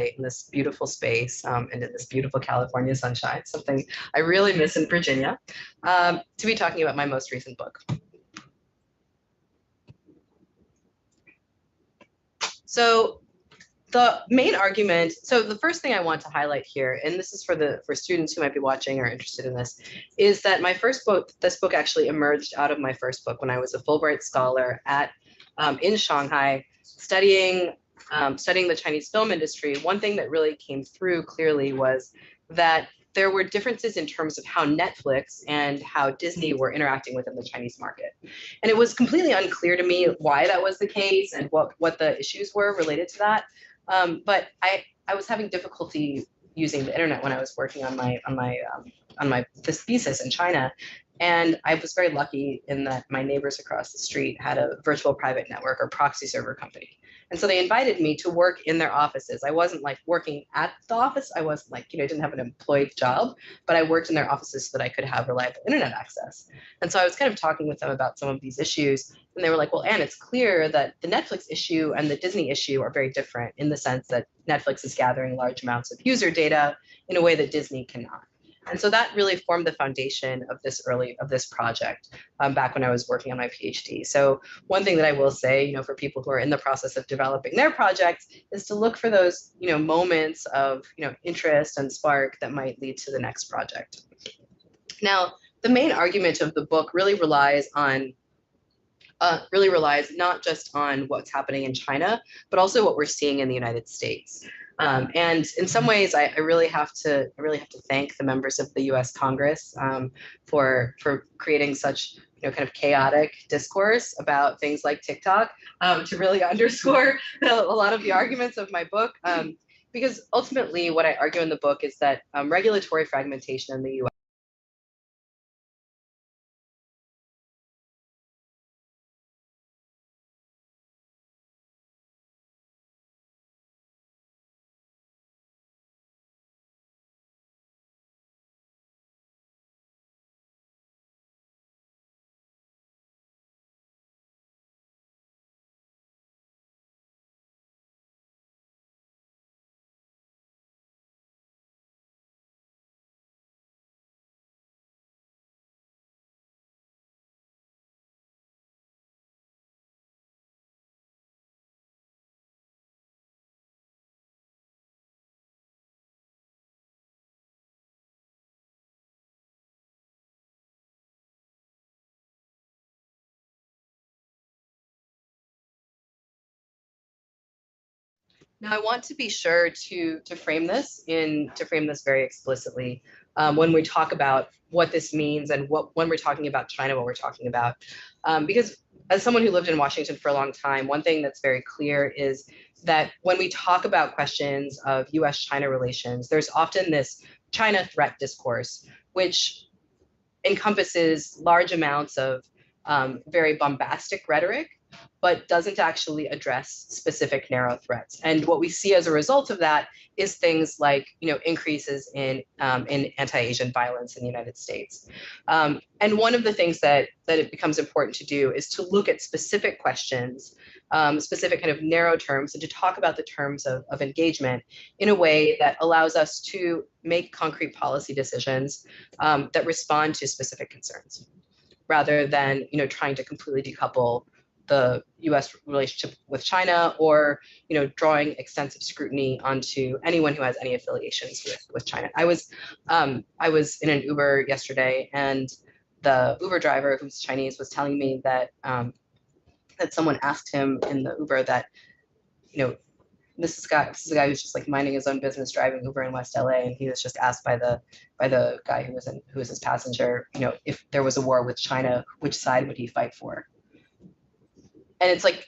sunlight in this beautiful space and in this beautiful California sunshine, something I really miss in Virginia, to be talking about my most recent book. So the main argument, so the first thing I want to highlight here, and this is for students who might be watching or interested in this, is that my first book, this book actually emerged out of my first book when I was a Fulbright scholar at in Shanghai, studying the Chinese film industry. One thing that really came through clearly was that there were differences in terms of how Netflix and how Disney were interacting within the Chinese market. And it was completely unclear to me why that was the case and what the issues were related to that. But I was having difficulty using the internet when I was working on this thesis in China. And I was very lucky in that my neighbors across the street had a virtual private network or proxy server company. And so they invited me to work in their offices. I wasn't like working at the office. I wasn't like, didn't have an employed job, but I worked in their offices so that I could have reliable internet access. And so I was kind of talking with them about some of these issues. And they were like, well, Anne, it's clear that the Netflix issue and the Disney issue are very different in the sense that Netflix is gathering large amounts of user data in a way that Disney cannot. And so that really formed the foundation of this project back when I was working on my PhD. So one thing that I will say, for people who are in the process of developing their projects is to look for those, moments of, interest and spark that might lead to the next project. Now, the main argument of the book really relies not just on what's happening in China, but also what we're seeing in the United States. And in some ways, I really have to thank the members of the U.S. Congress for creating such kind of chaotic discourse about things like TikTok to really underscore a lot of the arguments of my book. Because ultimately, what I argue in the book is that regulatory fragmentation in the U.S. Now, I want to be sure to frame this very explicitly when we talk about what this means and when we're talking about China, what we're talking about. Because as someone who lived in Washington for a long time, one thing that's very clear is that when we talk about questions of US-China relations, there's often this China threat discourse, which encompasses large amounts of very bombastic rhetoric, but doesn't actually address specific narrow threats. And what we see as a result of that is things like, increases in anti-Asian violence in the United States. And one of the things that it becomes important to do is to look at specific questions, specific kind of narrow terms, and to talk about the terms of engagement in a way that allows us to make concrete policy decisions that respond to specific concerns, rather than trying to completely decouple the U.S. relationship with China, or drawing extensive scrutiny onto anyone who has any affiliations with China. I was in an Uber yesterday, and the Uber driver, who's Chinese, was telling me that that someone asked him in the Uber that this is a guy who's just like minding his own business driving Uber in West LA, and he was just asked by the guy who was his passenger, if there was a war with China, which side would he fight for? And it's like,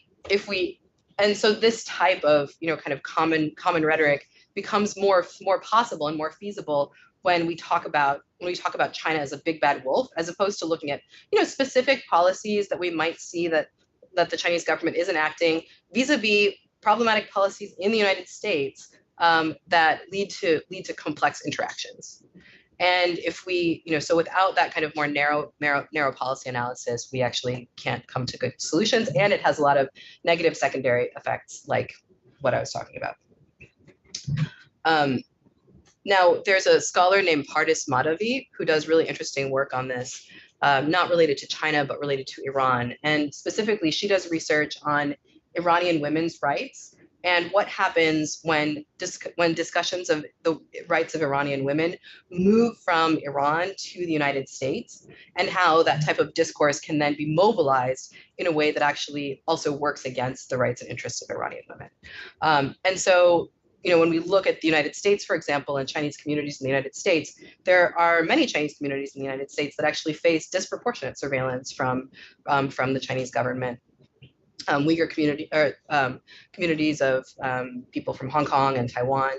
and so this type of kind of common rhetoric becomes more possible and more feasible when we talk about China as a big bad wolf, as opposed to looking at specific policies that we might see that the Chinese government is enacting vis-a-vis problematic policies in the United States that lead to complex interactions. And if we, so without that kind of more narrow policy analysis, we actually can't come to good solutions. And it has a lot of negative secondary effects, like what I was talking about. Now, there's a scholar named Pardis Madhavi who does really interesting work on this, not related to China, but related to Iran. And specifically, she does research on Iranian women's rights and what happens when discussions of the rights of Iranian women move from Iran to the United States, and how that type of discourse can then be mobilized in a way that actually also works against the rights and interests of Iranian women. And so, when we look at the United States, for example, and Chinese communities in the United States, there are many Chinese communities in the United States that actually face disproportionate surveillance from the Chinese government. Uyghur communities of people from Hong Kong and Taiwan,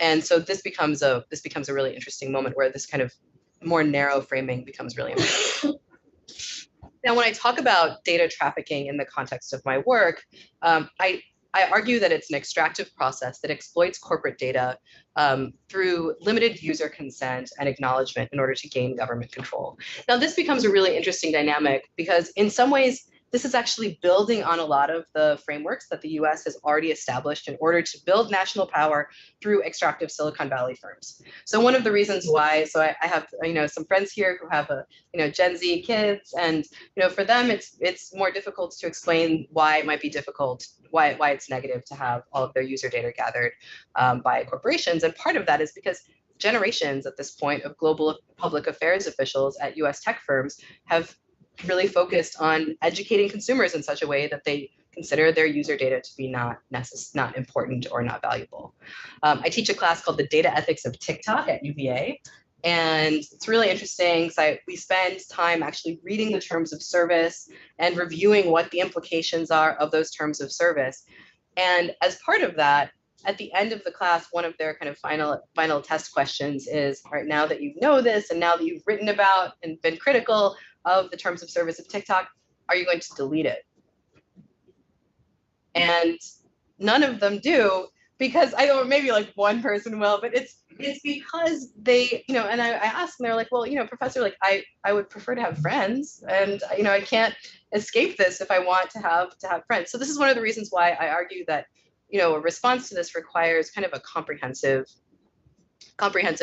and so this becomes a really interesting moment where this kind of more narrow framing becomes really important. Now, when I talk about data trafficking in the context of my work, I argue that it's an extractive process that exploits corporate data through limited user consent and acknowledgement in order to gain government control. Now, this becomes a really interesting dynamic because in some ways, this is actually building on a lot of the frameworks that the US has already established in order to build national power through extractive Silicon Valley firms. So one of the reasons why, so I have some friends here who have Gen Z kids, and for them it's more difficult to explain why it might be difficult, why it's negative to have all of their user data gathered by corporations. And part of that is because generations at this point of global public affairs officials at US tech firms have really focused on educating consumers in such a way that they consider their user data to be not important or not valuable. I teach a class called The Data Ethics of TikTok at UVA, and it's really interesting. So we spend time actually reading the terms of service and reviewing what the implications are of those terms of service. And as part of that, at the end of the class, one of their kind of final test questions is, all right, now that you know this and now that you've written about and been critical of the terms of service of TikTok, are you going to delete it? And none of them do, because I don't, maybe like one person will, but it's because they, and I asked them, they're like, well, professor, like I would prefer to have friends, and I can't escape this if I want to have friends. So this is one of the reasons why I argue that a response to this requires kind of a comprehensive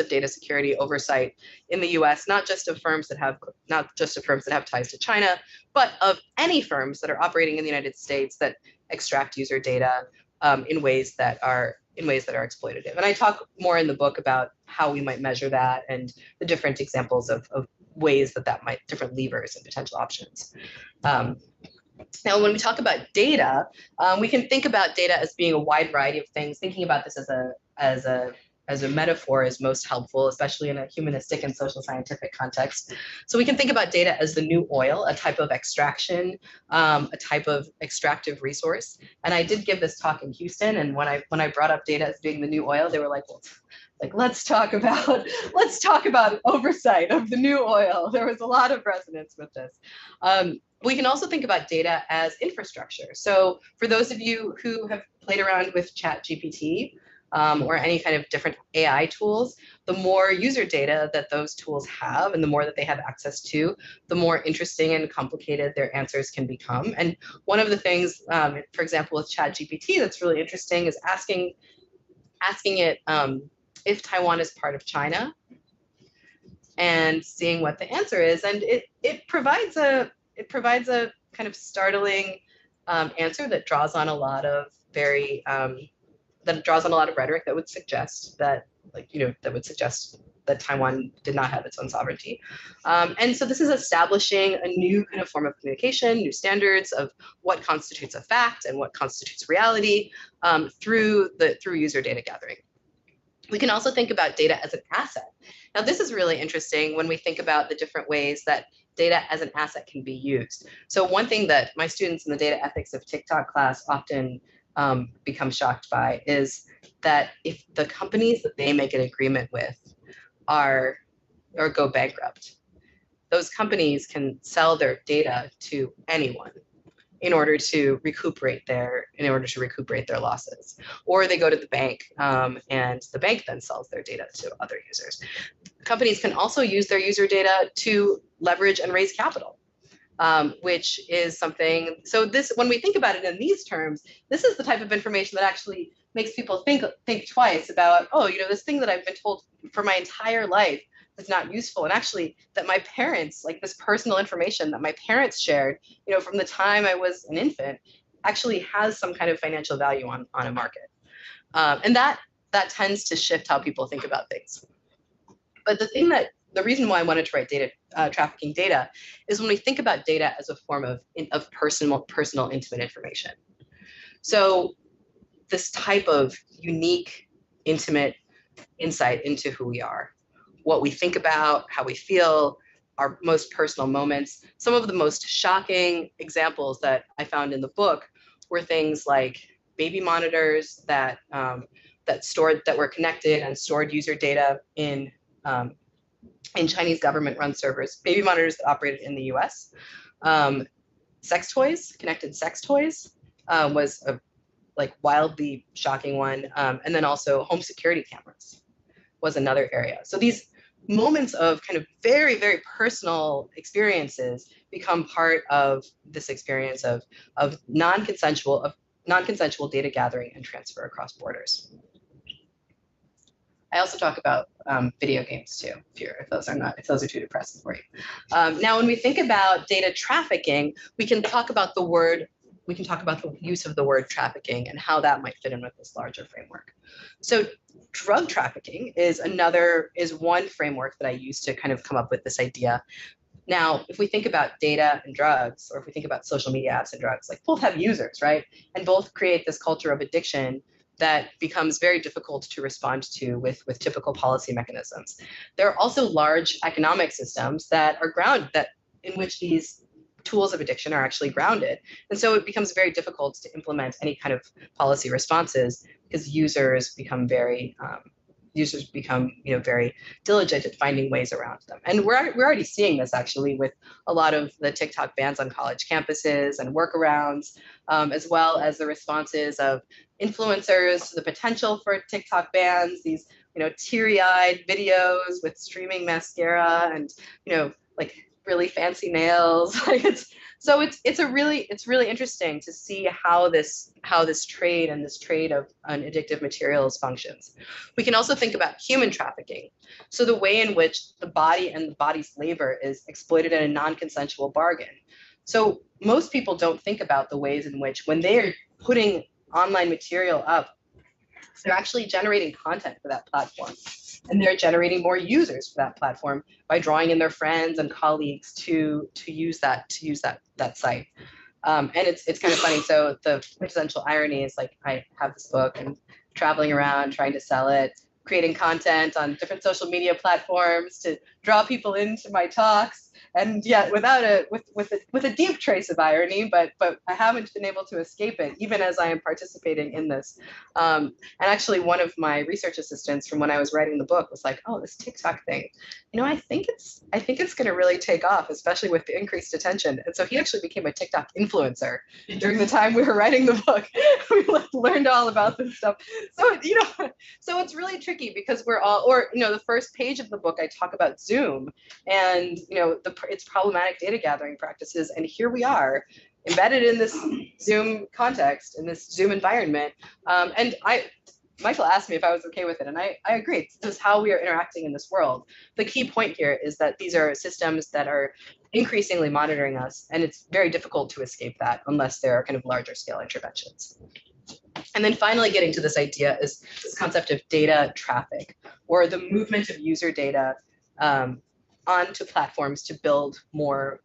data security oversight in the US, not just of firms that have ties to China, but of any firms that are operating in the United States that extract user data in ways that are exploitative. And I talk more in the book about how we might measure that and the different examples of ways that might, different levers and potential options. Now, when we talk about data, we can think about data as being a wide variety of things. Thinking about this as a metaphor is most helpful, especially in a humanistic and social scientific context. So we can think about data as the new oil, a type of extraction, a type of extractive resource. And I did give this talk in Houston, and when I brought up data as being the new oil, they were like, well, let's talk about oversight of the new oil. There was a lot of resonance with this. We can also think about data as infrastructure. So for those of you who have played around with ChatGPT or any kind of different AI tools, the more user data that those tools have and the more that they have access to, the more interesting and complicated their answers can become. And one of the things, for example, with ChatGPT that's really interesting is asking it if Taiwan is part of China and seeing what the answer is. And it provides a kind of startling answer that draws on a lot of rhetoric that would suggest that Taiwan did not have its own sovereignty. And so this is establishing a new kind of form of communication, new standards of what constitutes a fact and what constitutes reality through user data gathering. We can also think about data as an asset. Now, this is really interesting when we think about the different ways that data as an asset can be used. So one thing that my students in the data ethics of TikTok class often become shocked by is that if the companies that they make an agreement with or go bankrupt, those companies can sell their data to anyone in order to recuperate their losses, or they go to the bank and the bank then sells their data to other users. Companies can also use their user data to leverage and raise capital, which is something. So this, when we think about it in these terms, this is the type of information that actually makes people think twice about, oh, this thing that I've been told for my entire life is not useful. And actually that my parents, like this personal information that my parents shared, from the time I was an infant, actually has some kind of financial value on a market. And that tends to shift how people think about things. But the reason why I wanted to write data, trafficking data, is when we think about data as a form of personal, intimate information. So this type of unique, intimate insight into who we are, what we think about, how we feel, our most personal moments. Some of the most shocking examples that I found in the book were things like baby monitors that were connected and stored user data in Chinese government-run servers, baby monitors that operated in the US. Sex toys, connected sex toys, was a wildly shocking one. And then also home security cameras was another area. So these moments of kind of very, very personal experiences become part of this experience of non-consensual data gathering and transfer across borders. I also talk about video games too, if those are too depressing for you. Now, when we think about data trafficking, we can talk about the use of the word trafficking and how that might fit in with this larger framework. So drug trafficking is one framework that I use to kind of come up with this idea. Now, if we think about data and drugs, or if we think about social media apps and drugs, both have users, right? And both create this culture of addiction that becomes very difficult to respond to with typical policy mechanisms. There are also large economic systems that are in which these tools of addiction are actually grounded. And so it becomes very difficult to implement any kind of policy responses because users become very very diligent at finding ways around them. And we're already seeing this actually with a lot of the TikTok bans on college campuses and workarounds, as well as the responses of influencers to the potential for TikTok bans, these teary-eyed videos with streaming mascara and really fancy nails. It's really interesting to see how this trade of addictive materials functions. We can also think about human trafficking. So the way in which the body and the body's labor is exploited in a non-consensual bargain. So most people don't think about the ways in which, when they are putting online material up, they're actually generating content for that platform. And they're generating more users for that platform by drawing in their friends and colleagues to use that site. And it's kind of funny. So the quintessential irony is I have this book and traveling around trying to sell it, creating content on different social media platforms to draw people into my talks. And yet with a deep trace of irony, but I haven't been able to escape it, even as I am participating in this. And actually one of my research assistants from when I was writing the book was like, oh, this TikTok thing, I think it's going to really take off, especially with the increased attention. And so he actually became a TikTok influencer during the time we were writing the book. We learned all about this stuff. So, so it's really tricky because the first page of the book, I talk about Zoom and, its problematic data gathering practices. And here we are embedded in this Zoom context, in this Zoom environment. And Michael asked me if I was okay with it, and I agreed. This is how we are interacting in this world. The key point here is that these are systems that are increasingly monitoring us, and it's very difficult to escape that unless there are kind of larger scale interventions. And then finally getting to this idea is this concept of data traffic, or the movement of user data onto platforms to build more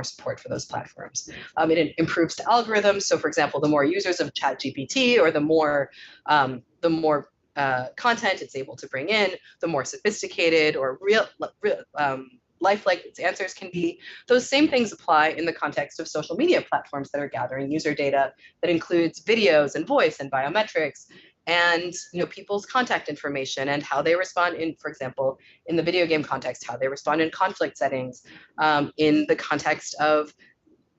support for those platforms. It improves the algorithms. So, for example, the more users of ChatGPT, or the more content it's able to bring in, the more sophisticated or real lifelike its answers can be. Those same things apply in the context of social media platforms that are gathering user data that includes videos and voice and biometrics, and people's contact information and how they respond for example, in the video game context, how they respond in conflict settings, in the context of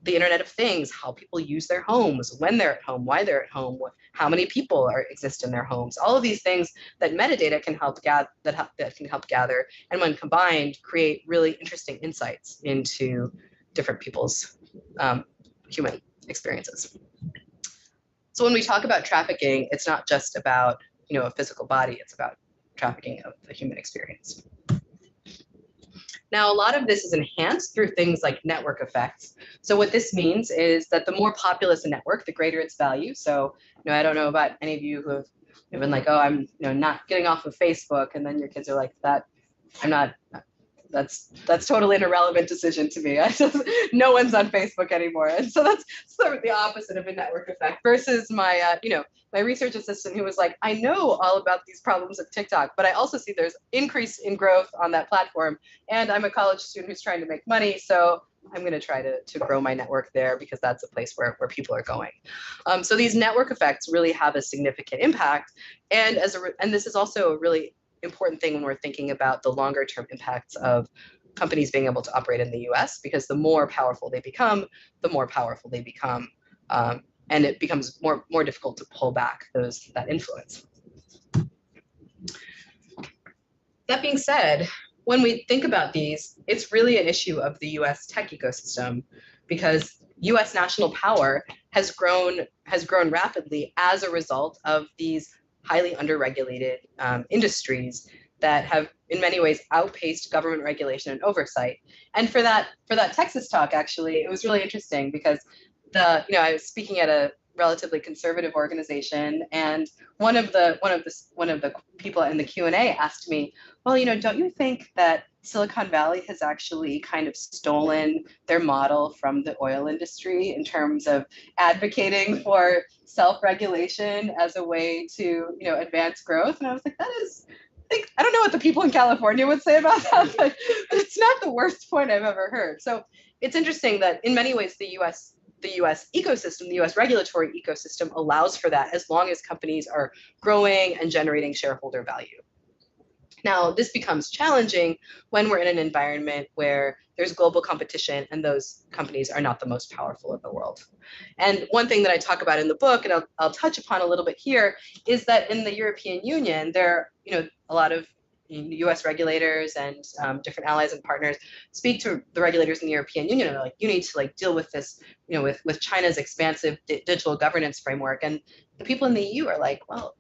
the Internet of Things, how people use their homes, when they're at home, why they're at home, how many people exist in their homes. All of these things that metadata can help gather, and when combined, create really interesting insights into different people's human experiences. So when we talk about trafficking, it's not just about, a physical body, it's about trafficking of the human experience. Now, a lot of this is enhanced through things like network effects. So what this means is that the more populous a network, the greater its value. So, I don't know about any of you who have been like, oh, I'm, not getting off of Facebook, and then your kids are like, I'm not. That's totally an irrelevant decision to me. No one's on Facebook anymore, and so that's sort of the opposite of a network effect. Versus my, my research assistant who was like, I know all about these problems of TikTok, but I also see there's increase in growth on that platform, and I'm a college student who's trying to make money, so I'm going to try to grow my network there because that's a place where people are going. So these network effects really have a significant impact, and and this is also a really important thing when we're thinking about the longer term impacts of companies being able to operate in the US, because the more powerful they become, and it becomes more difficult to pull back that influence. That being said, when we think about these, it's really an issue of the US tech ecosystem, because US national power has grown rapidly as a result of these highly underregulated industries that have in many ways outpaced government regulation and oversight. And for that Texas talk, actually, it was really interesting because I was speaking at a relatively conservative organization, and one of the people in the Q&A asked me, well, don't you think that Silicon Valley has actually kind of stolen their model from the oil industry in terms of advocating for self-regulation as a way to, advance growth? And I was like, I don't know what the people in California would say about that, but it's not the worst point I've ever heard. So it's interesting that in many ways the US ecosystem, the US regulatory ecosystem allows for that as long as companies are growing and generating shareholder value. Now, this becomes challenging when we're in an environment where there's global competition and those companies are not the most powerful in the world. And one thing that I talk about in the book, and I'll touch upon a little bit here, is that in the European Union, there are a lot of US regulators and different allies and partners speak to the regulators in the European Union and they're like, you need to deal with this, with China's expansive digital governance framework. And the people in the EU are like, well,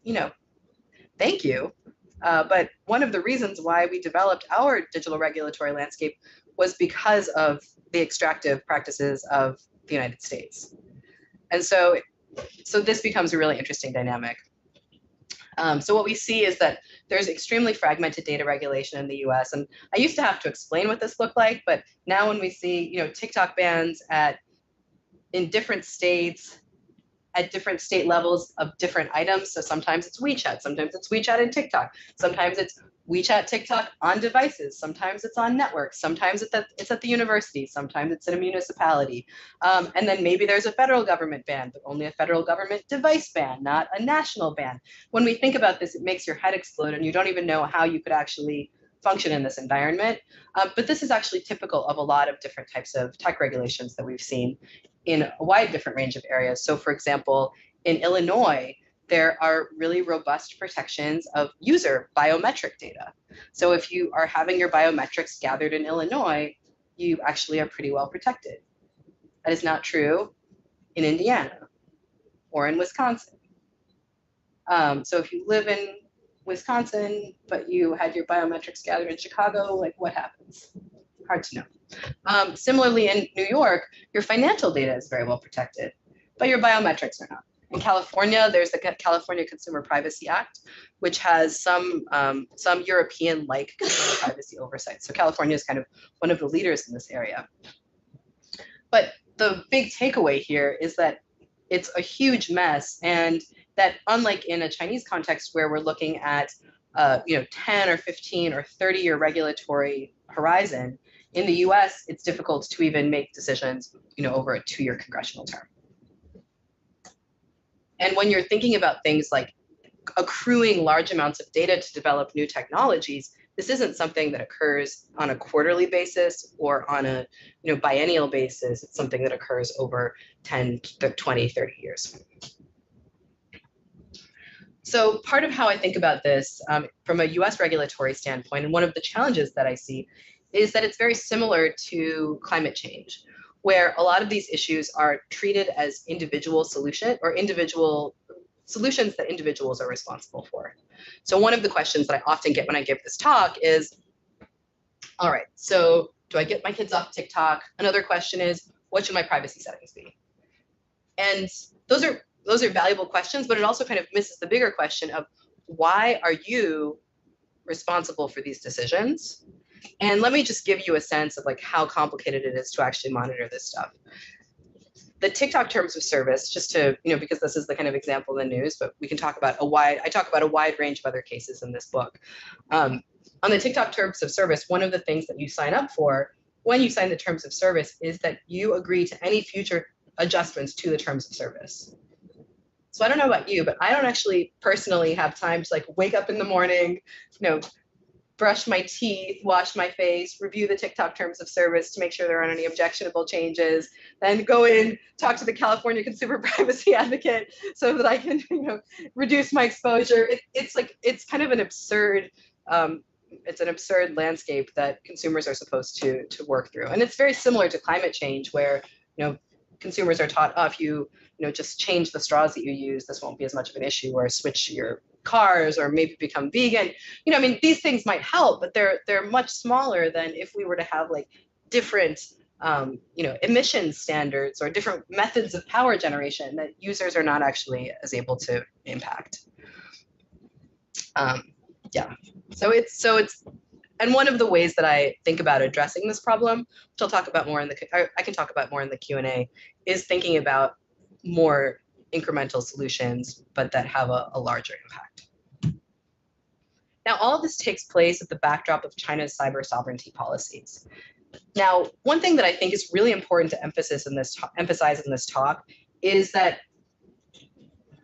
thank you. But one of the reasons why we developed our digital regulatory landscape was because of the extractive practices of the United States. And so this becomes a really interesting dynamic. So what we see is that there's extremely fragmented data regulation in the US. And I used to have to explain what this looked like, but now when we see, TikTok bans in different states, at different state levels of different items. So sometimes it's WeChat, sometimes it's WeChat and TikTok, sometimes it's WeChat, TikTok on devices, sometimes it's on networks, sometimes it's at the university, sometimes it's in a municipality. And then maybe there's a federal government ban, but only a federal government device ban, not a national ban. When we think about this, it makes your head explode and you don't even know how you could actually function in this environment. But this is actually typical of a lot of different types of tech regulations that we've seen in a wide different range of areas. So for example, in Illinois, there are really robust protections of user biometric data. So if you are having your biometrics gathered in Illinois, you actually are pretty well protected. That is not true in Indiana or in Wisconsin. So if you live in Wisconsin, but you had your biometrics gathered in Chicago, what happens? Hard to know. Similarly, in New York, your financial data is very well protected, but your biometrics are not. In California, there's the California Consumer Privacy Act, which has some European-like consumer privacy oversight. So California is kind of one of the leaders in this area. But the big takeaway here is that it's a huge mess, and that unlike in a Chinese context where we're looking at 10 or 15 or 30-year regulatory horizon, in the US, it's difficult to even make decisions over a 2-year congressional term. And when you're thinking about things like accruing large amounts of data to develop new technologies, this isn't something that occurs on a quarterly basis or on a biennial basis. It's something that occurs over 10, 20, 30 years. So part of how I think about this from a US regulatory standpoint, and one of the challenges that I see is that it's very similar to climate change, where a lot of these issues are treated as individual solution or individual solutions that individuals are responsible for. So one of the questions that I often get when I give this talk is, all right, so do I get my kids off TikTok? Another question is, what should my privacy settings be? And those are valuable questions, but it also kind of misses the bigger question of why are you responsible for these decisions? And let me just give you a sense of like how complicated it is to actually monitor this stuff. The TikTok terms of service, just to, because this is the kind of example in the news, but we can talk about I talk about a wide range of other cases in this book. On the TikTok terms of service, one of the things that you sign up for when you sign the terms of service is that you agree to any future adjustments to the terms of service. So I don't know about you, but I don't actually personally have time to like wake up in the morning, brush my teeth, wash my face, review the TikTok terms of service to make sure there aren't any objectionable changes, then go in, talk to the California Consumer Privacy Advocate so that I can, reduce my exposure. It's kind of an absurd, it's an absurd landscape that consumers are supposed to work through. And it's very similar to climate change where, consumers are taught, if you, just change the straws that you use, this won't be as much of an issue, or switch your cars or maybe become vegan. These things might help, but they're much smaller than if we were to have like different emission standards or different methods of power generation that users are not actually as able to impact. And one of the ways that I think about addressing this problem, which I'll talk about more I can talk about more in the Q&A, is thinking about more incremental solutions, but that have a larger impact. Now, all of this takes place at the backdrop of China's cyber sovereignty policies. Now, one thing that I think is really important to emphasize in this talk is that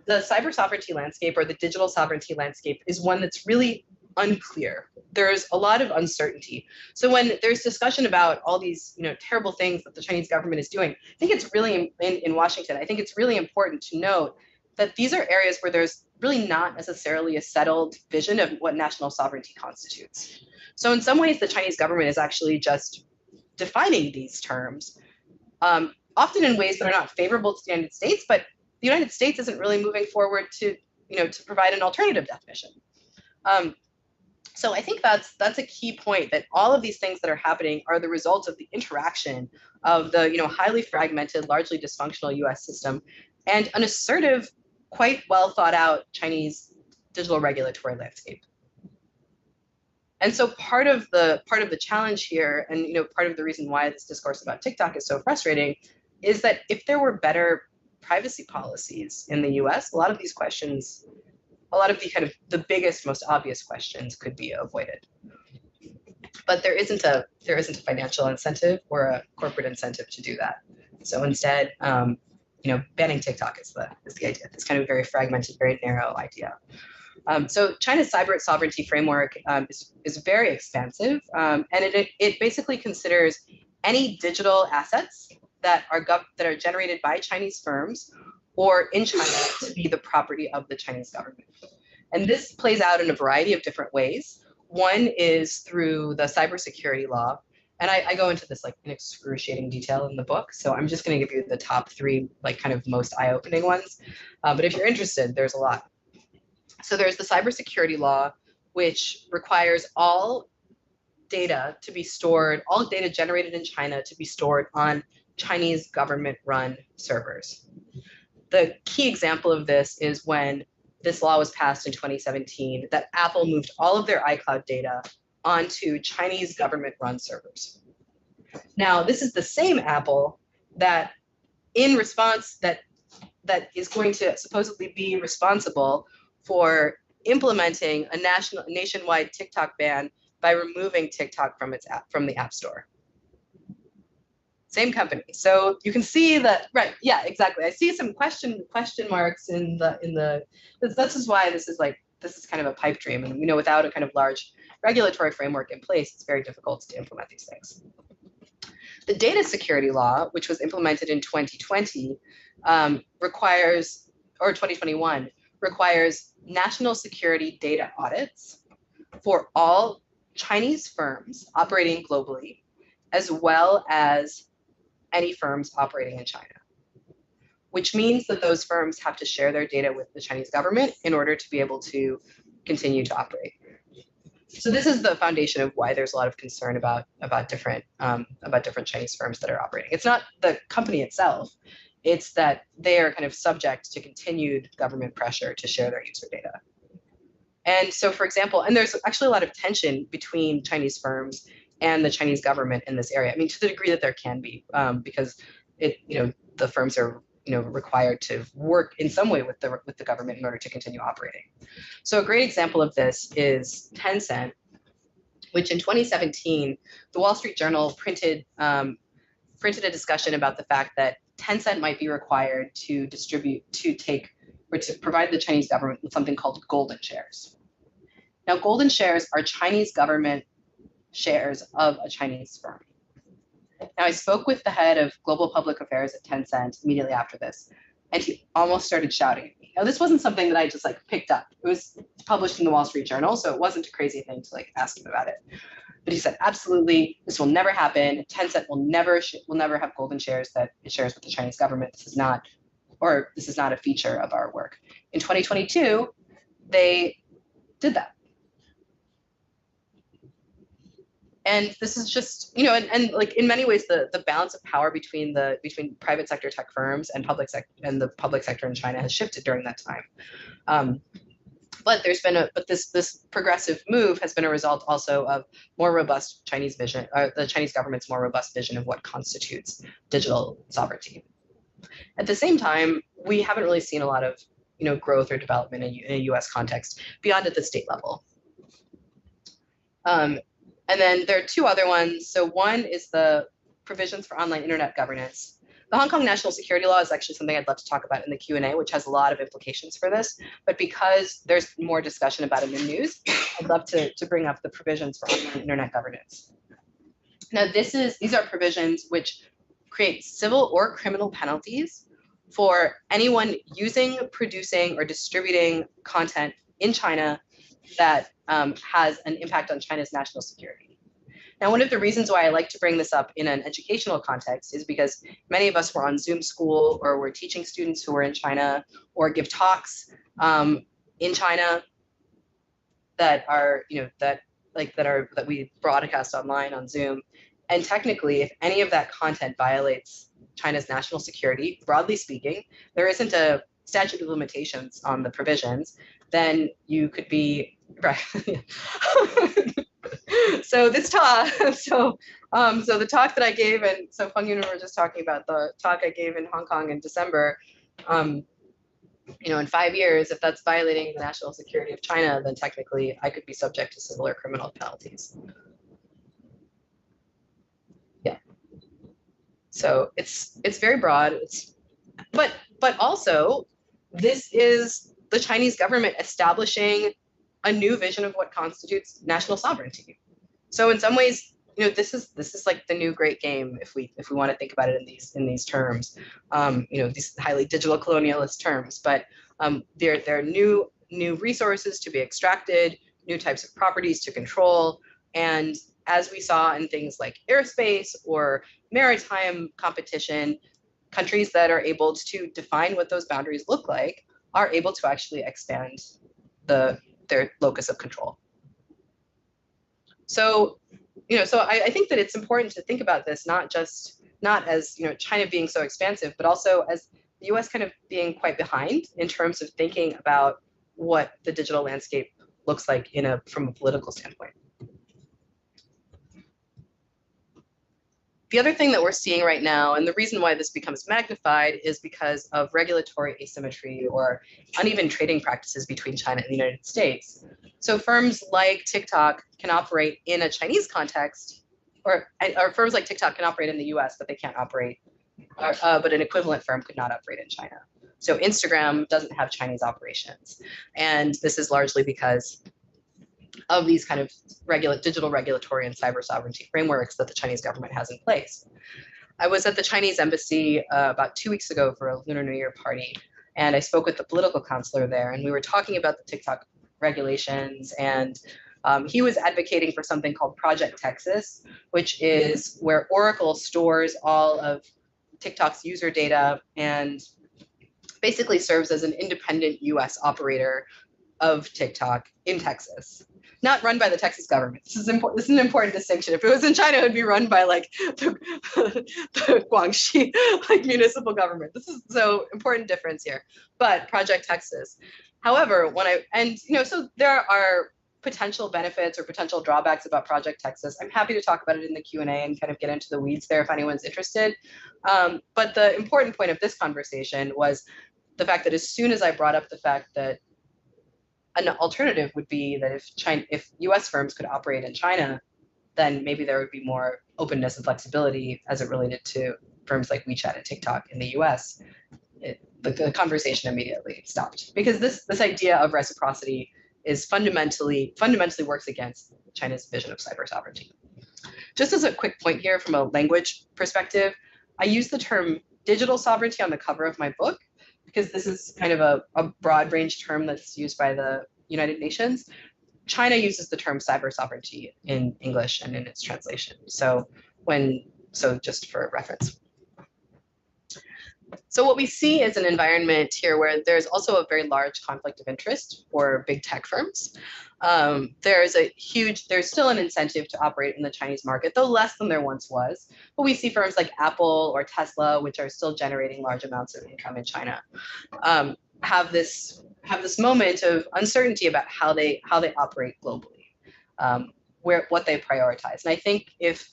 the cyber sovereignty landscape or the digital sovereignty landscape is one that's really unclear. There's a lot of uncertainty. So when there's discussion about all these, terrible things that the Chinese government is doing, I think it's really in Washington, I think it's really important to note that these are areas where there's really not necessarily a settled vision of what national sovereignty constitutes. So in some ways, the Chinese government is actually just defining these terms, often in ways that are not favorable to the United States, but the United States isn't really moving forward to provide an alternative definition. So I think that's a key point, that all of these things that are happening are the result of the interaction of the highly fragmented, largely dysfunctional US system and an assertive, quite well thought out Chinese digital regulatory landscape. And so part of the challenge here, and part of the reason why this discourse about TikTok is so frustrating, is that if there were better privacy policies in the US, a lot of these questions, a lot of the kind of the biggest, most obvious questions could be avoided. But there isn't a financial incentive or a corporate incentive to do that. So instead, banning TikTok is the idea. It's kind of a very fragmented, very narrow idea. So China's cyber sovereignty framework is very expansive, and it basically considers any digital assets that are generated by Chinese firms or in China to be the property of the Chinese government. And this plays out in a variety of different ways. One is through the cybersecurity law. And I go into this like in excruciating detail in the book. So I'm just going to give you the top three, like kind of most eye-opening ones. But if you're interested, there's a lot. So there's the cybersecurity law, which requires all data to be stored, all data generated in China to be stored on Chinese government-run servers. The key example of this is when this law was passed in 2017, that Apple moved all of their iCloud data onto Chinese government-run servers. Now, this is the same Apple that, in response, that is going to supposedly be responsible for implementing a nationwide TikTok ban by removing TikTok from the App Store. Same company. So you can see that, right? Yeah, exactly. I see some question marks in the. This is why this is kind of a pipe dream, and without a kind of large regulatory framework in place, it's very difficult to implement these things. The data security law, which was implemented in 2020, requires, or 2021, requires national security data audits for all Chinese firms operating globally, as well as any firms operating in China, which means that those firms have to share their data with the Chinese government in order to be able to continue to operate. So this is the foundation of why there's a lot of concern about different Chinese firms that are operating. It's not the company itself, it's that they are kind of subject to continued government pressure to share their user data. And so, for example, and there's actually a lot of tension between Chinese firms and the Chinese government in this area. I mean, to the degree that there can be, because the firms are required to work in some way with the government in order to continue operating. So a great example of this is Tencent, which in 2017, the Wall Street Journal printed a discussion about the fact that Tencent might be required to provide the Chinese government with something called golden shares. Now, golden shares are Chinese government shares of a Chinese firm. Now, I spoke with the head of global public affairs at Tencent immediately after this, and he almost started shouting at me. Now, this wasn't something that I just picked up. It was published in the Wall Street Journal, so it wasn't a crazy thing to ask him about it. But he said, absolutely, this will never happen. Tencent will never have golden shares that it shares with the Chinese government. This is not a feature of our work. In 2022, they did that. And this is just, and in many ways, the balance of power between private sector tech firms and the public sector in China has shifted during that time. But this progressive move has been a result also of more robust Chinese vision, the Chinese government's more robust vision of what constitutes digital sovereignty. At the same time, we haven't really seen a lot of growth or development in a U.S. context beyond at the state level. And then there are two other ones. So one is the provisions for online internet governance. The Hong Kong National Security Law is actually something I'd love to talk about in the Q&A, which has a lot of implications for this. But because there's more discussion about it in the news, I'd love to bring up the provisions for online internet governance. Now, these are provisions which create civil or criminal penalties for anyone using, producing, or distributing content in China that has an impact on China's national security. Now, one of the reasons why I like to bring this up in an educational context is because many of us were on Zoom school, or we're teaching students who are in China, or give talks in China that we broadcast online on Zoom. And technically, if any of that content violates China's national security, broadly speaking, there isn't a statute of limitations on the provisions, then you could be right. So this talk, so the talk that I gave, and so Feng Yun and we were just talking about the talk I gave in Hong Kong in December. In 5 years, if that's violating the national security of China, then technically I could be subject to civil or criminal penalties. Yeah. So it's very broad. But also, this is the Chinese government establishing a new vision of what constitutes national sovereignty. So in some ways, this is like the new great game if we want to think about it in these terms, these highly digital colonialist terms. But there are new resources to be extracted, new types of properties to control, and as we saw in things like airspace or maritime competition, countries that are able to define what those boundaries look like are able to actually expand their locus of control. So, I think that it's important to think about this not as China being so expansive, but also as the U.S. kind of being quite behind in terms of thinking about what the digital landscape looks like from a political standpoint. The other thing that we're seeing right now, and the reason why this becomes magnified, is because of regulatory asymmetry or uneven trading practices between China and the United States. So firms like TikTok can operate in a Chinese context, or firms like TikTok can operate in the US, but they can't operate, but an equivalent firm could not operate in China. So Instagram doesn't have Chinese operations. And this is largely because of these kind of digital regulatory and cyber sovereignty frameworks that the Chinese government has in place. I was at the Chinese embassy about 2 weeks ago for a Lunar New Year party, and I spoke with the political counselor there, and we were talking about the TikTok regulations, and he was advocating for something called Project Texas, which is where Oracle stores all of TikTok's user data and basically serves as an independent US operator of TikTok in Texas. Not run by the Texas government. This is important. This is an important distinction. If it was in China, it would be run by like the Guangxi like municipal government. This is so important difference here. But Project Texas. However, so there are potential benefits or potential drawbacks about Project Texas. I'm happy to talk about it in the Q&A and kind of get into the weeds there if anyone's interested. But the important point of this conversation was the fact that as soon as I brought up the fact that an alternative would be that if US firms could operate in China, then maybe there would be more openness and flexibility as it related to firms like WeChat and TikTok in the US. The conversation immediately stopped because this idea of reciprocity is fundamentally works against China's vision of cyber sovereignty. Just as a quick point here from a language perspective, I use the term digital sovereignty on the cover of my book because this is kind of a broad range term that's used by the United Nations. China uses the term cyber sovereignty in English and in its translation. So just for reference. So what we see is an environment here where there's also a very large conflict of interest for big tech firms. There's still an incentive to operate in the Chinese market, though less than there once was. But we see firms like Apple or Tesla, which are still generating large amounts of income in China, have this moment of uncertainty about how they operate globally, what they prioritize. And I think if,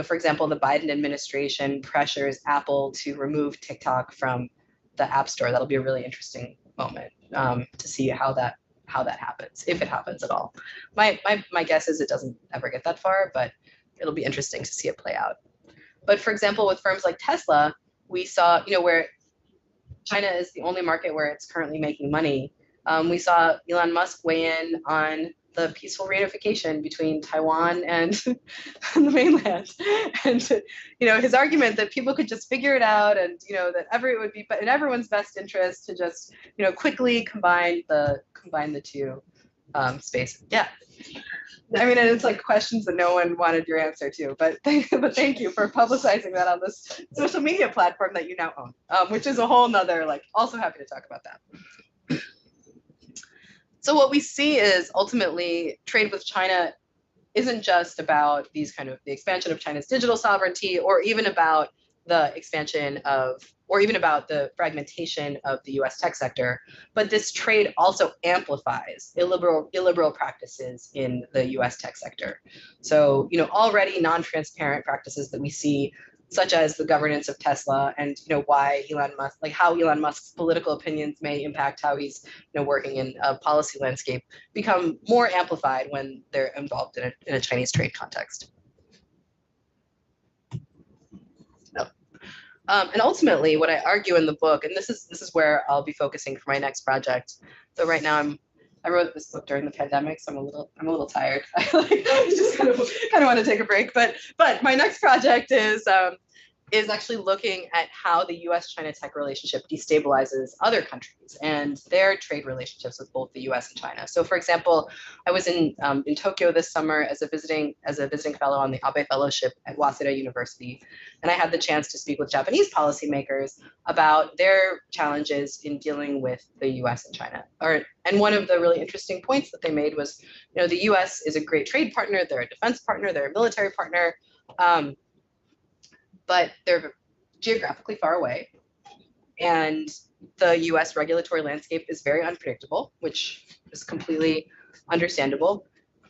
for example, the Biden administration pressures Apple to remove TikTok from the App Store, that'll be a really interesting moment to see how that happens, if it happens at all. My guess is it doesn't ever get that far, but it'll be interesting to see it play out. But for example, with firms like Tesla, we saw, where China is the only market where it's currently making money. We saw Elon Musk weigh in on the peaceful reunification between Taiwan and the mainland, and his argument that people could just figure it out, and that it would be in everyone's best interest to just quickly combine the two spaces. Yeah, I mean, and it's like questions that no one wanted your answer to, but thank you for publicizing that on this social media platform that you now own, which is a whole nother, also happy to talk about that. So what we see is ultimately trade with China isn't just about the expansion of China's digital sovereignty, or even about the fragmentation of the US tech sector, but this trade also amplifies illiberal practices in the US tech sector. So, already non-transparent practices that we see, such as the governance of Tesla, and why how Elon Musk's political opinions may impact how he's working in a policy landscape, become more amplified when they're involved in a Chinese trade context. And ultimately, what I argue in the book, and this is where I'll be focusing for my next project. So right now I wrote this book during the pandemic, so I'm a little tired. I just kind of want to take a break. But my next project is actually looking at how the US-China tech relationship destabilizes other countries and their trade relationships with both the US and China. So, for example, I was in Tokyo this summer as a visiting fellow on the Abe Fellowship at Waseda University, and I had the chance to speak with Japanese policymakers about their challenges in dealing with the US and China. And one of the really interesting points that they made was, the US is a great trade partner, they're a defense partner, they're a military partner, but they're geographically far away, and the US regulatory landscape is very unpredictable, which is completely understandable.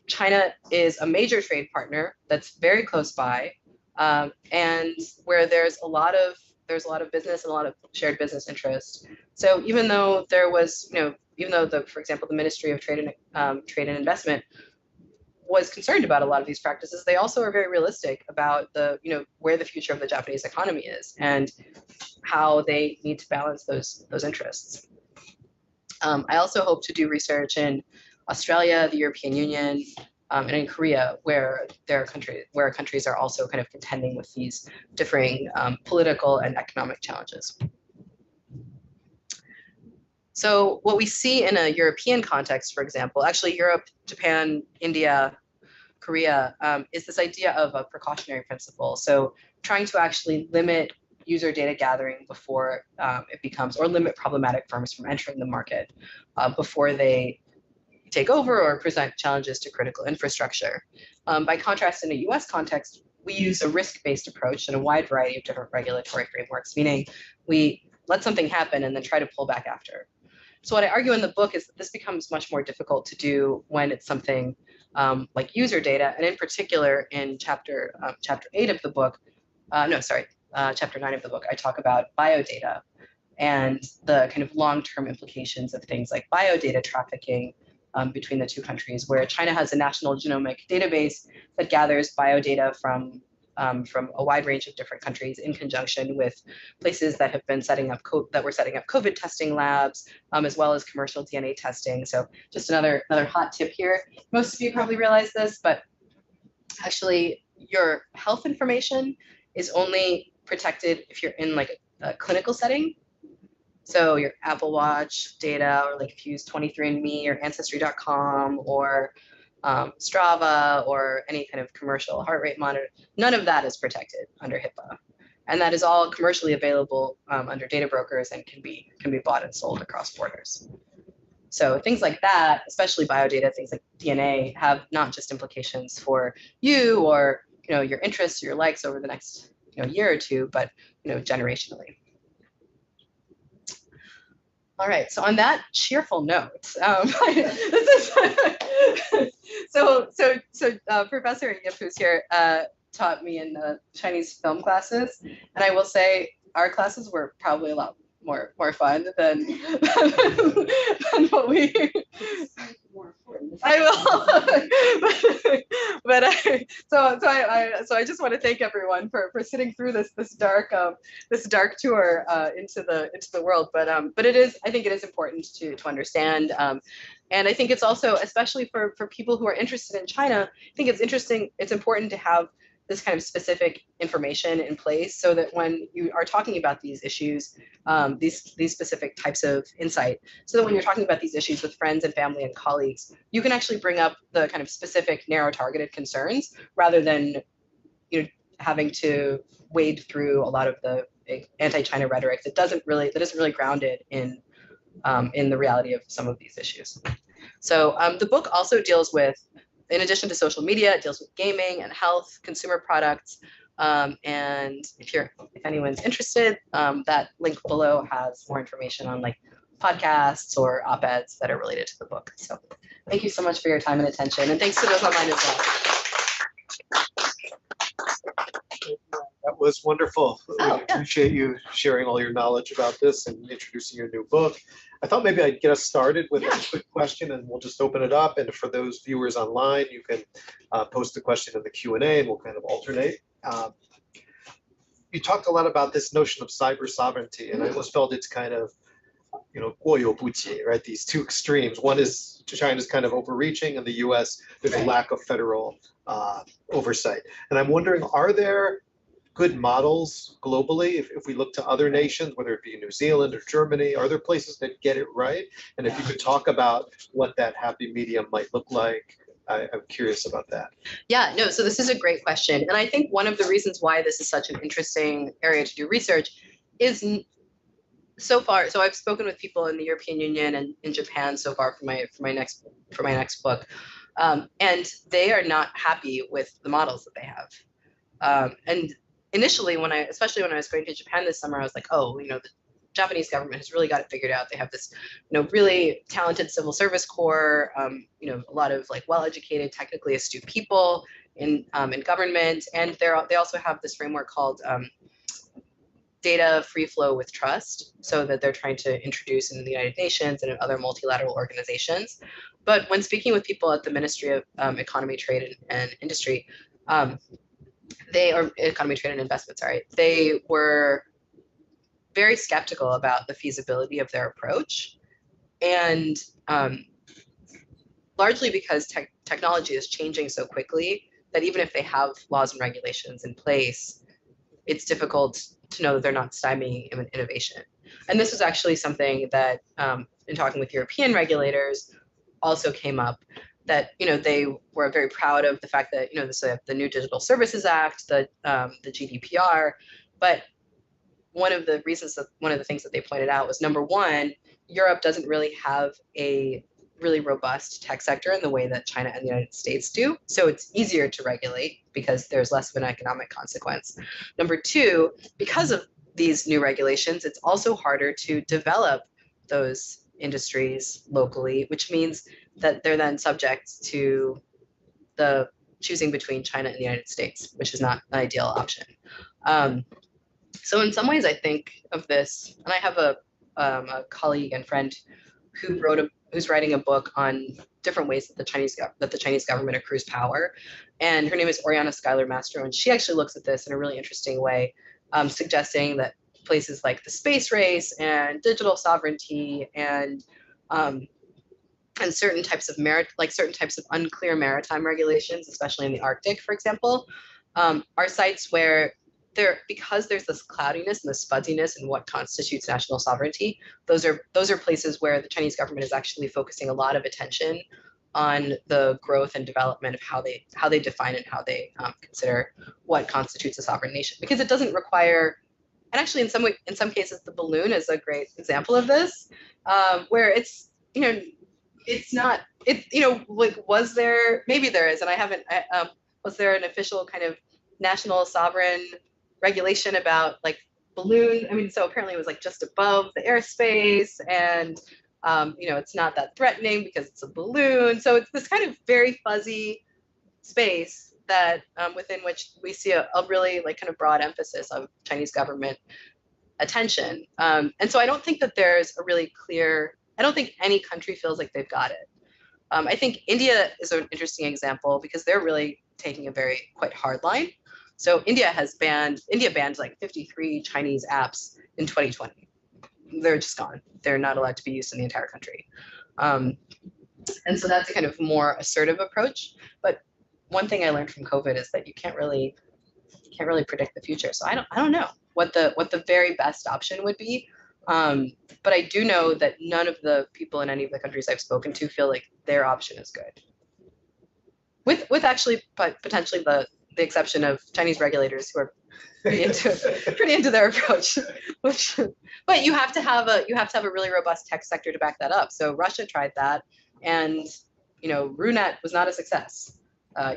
China is a major trade partner that's very close by, and where there's a lot of business and a lot of shared business interest. So even though for example, the Ministry of Trade and Investment was concerned about a lot of these practices, they also are very realistic about where the future of the Japanese economy is and how they need to balance those interests. I also hope to do research in Australia, the European Union, and in Korea, where countries are also kind of contending with these differing political and economic challenges. So what we see in a European context, for example, actually Europe, Japan, India, Korea, is this idea of a precautionary principle. So trying to actually limit user data gathering before it becomes, or limit problematic firms from entering the market before they take over or present challenges to critical infrastructure. By contrast, in a US context, we use a risk-based approach and a wide variety of different regulatory frameworks, meaning we let something happen and then try to pull back after. So what I argue in the book is that this becomes much more difficult to do when it's something like user data, and in particular in chapter 8 of the book, chapter 9 of the book, I talk about biodata and the kind of long-term implications of things like biodata trafficking between the two countries, where China has a national genomic database that gathers biodata from a wide range of different countries in conjunction with places that have been setting up COVID testing labs, as well as commercial DNA testing. So just another hot tip here. Most of you probably realize this, but actually your health information is only protected if you're in like a clinical setting. So your Apple Watch data, or like if you use 23andMe or Ancestry.com or Strava or any kind of commercial heart rate monitor, none of that is protected under HIPAA. And that is all commercially available under data brokers and can be bought and sold across borders. So things like that, especially biodata, things like DNA, have not just implications for you or your interests or your likes over the next year or two, but generationally. All right, so on that cheerful note, Professor Yip, who's here, taught me in Chinese film classes, and I will say our classes were probably a lot more fun than what we. I will, so I just want to thank everyone for sitting through this dark tour into the world. But I think it is important to understand, and I think it's also, especially for people who are interested in China, I think it's important to have this kind of specific information in place so that when you are talking about these issues, these specific types of insight, so that when you're talking about these issues with friends and family and colleagues, you can actually bring up the kind of specific narrow targeted concerns rather than having to wade through a lot of the anti-China rhetoric that isn't really grounded in the reality of some of these issues. So the book also deals with, in addition to social media, it deals with gaming and health, consumer products. And if anyone's interested, that link below has more information on like podcasts or op-eds that are related to the book. So thank you so much for your time and attention. And thanks to those online as well. That was wonderful. We appreciate you sharing all your knowledge about this and introducing your new book. I thought maybe I'd get us started with a quick question, and we'll just open it up. And for those viewers online, you can post the question in the Q&A, and we'll kind of alternate. You talked a lot about this notion of cyber sovereignty, and I almost felt it's kind of, 过犹不及, right? These two extremes. One is China's kind of overreaching, and the U.S. there's a lack of federal oversight. And I'm wondering, are there good models globally, if we look to other nations, whether it be New Zealand or Germany? Are there places that get it right? And if you could talk about what that happy medium might look like, I'm curious about that. Yeah, no, so this is a great question. And I think one of the reasons why this is such an interesting area to do research is so far, so I've spoken with people in the European Union and in Japan so far for my next book, and they are not happy with the models that they have. And initially, especially when I was going to Japan this summer, I was like, oh, the Japanese government has really got it figured out. They have this, really talented civil service corps, a lot of like well-educated, technically astute people in government, and they also have this framework called data free flow with trust, so that they're trying to introduce in the United Nations and in other multilateral organizations. But when speaking with people at the Ministry of Economy, Trade and Industry, Economy, Trade and Investment, sorry, they were very skeptical about the feasibility of their approach, and largely because technology is changing so quickly that even if they have laws and regulations in place, it's difficult to know that they're not stymieing innovation. And this was actually something that, in talking with European regulators, also came up, that they were very proud of the fact that the New Digital Services Act, the GDPR, but one of the things that they pointed out was, number one, Europe doesn't really have a really robust tech sector in the way that China and the United States do. So it's easier to regulate because there's less of an economic consequence. Number two, because of these new regulations, it's also harder to develop those industries locally, which means that they're then subject to the choosing between China and the United States, which is not an ideal option. So in some ways, I think of this, and I have a colleague and friend who's writing a book on different ways that the Chinese government accrues power, and her name is Oriana Schuyler Mastro, and she actually looks at this in a really interesting way, suggesting that places like the space race and digital sovereignty and certain types of certain types of unclear maritime regulations, especially in the Arctic, for example, are sites where because there's this cloudiness and this fuzziness in what constitutes national sovereignty, those are places where the Chinese government is actually focusing a lot of attention on the growth and development of how they define and how they consider what constitutes a sovereign nation, because it doesn't require. And actually, in some cases, the balloon is a great example of this, where it's not like, was there, maybe there is, and I haven't. Was there an official kind of national sovereign regulation about like balloon? I mean, so apparently it was like just above the airspace, and it's not that threatening because it's a balloon. So it's this kind of very fuzzy space that within which we see a really like kind of broad emphasis of Chinese government attention. And so I don't think that there's a really clear. I don't think any country feels like they've got it. I think India is an interesting example because they're really taking a quite hard line. So India banned like 53 Chinese apps in 2020. They're just gone. They're not allowed to be used in the entire country. And so that's a kind of more assertive approach. But one thing I learned from COVID is that you can't really predict the future. So I don't know what the very best option would be. But I do know that none of the people in any of the countries I've spoken to feel like their option is good. With actually, but potentially the exception of Chinese regulators who are pretty into their approach. But you have to have a really robust tech sector to back that up. So Russia tried that, and RUNET was not a success.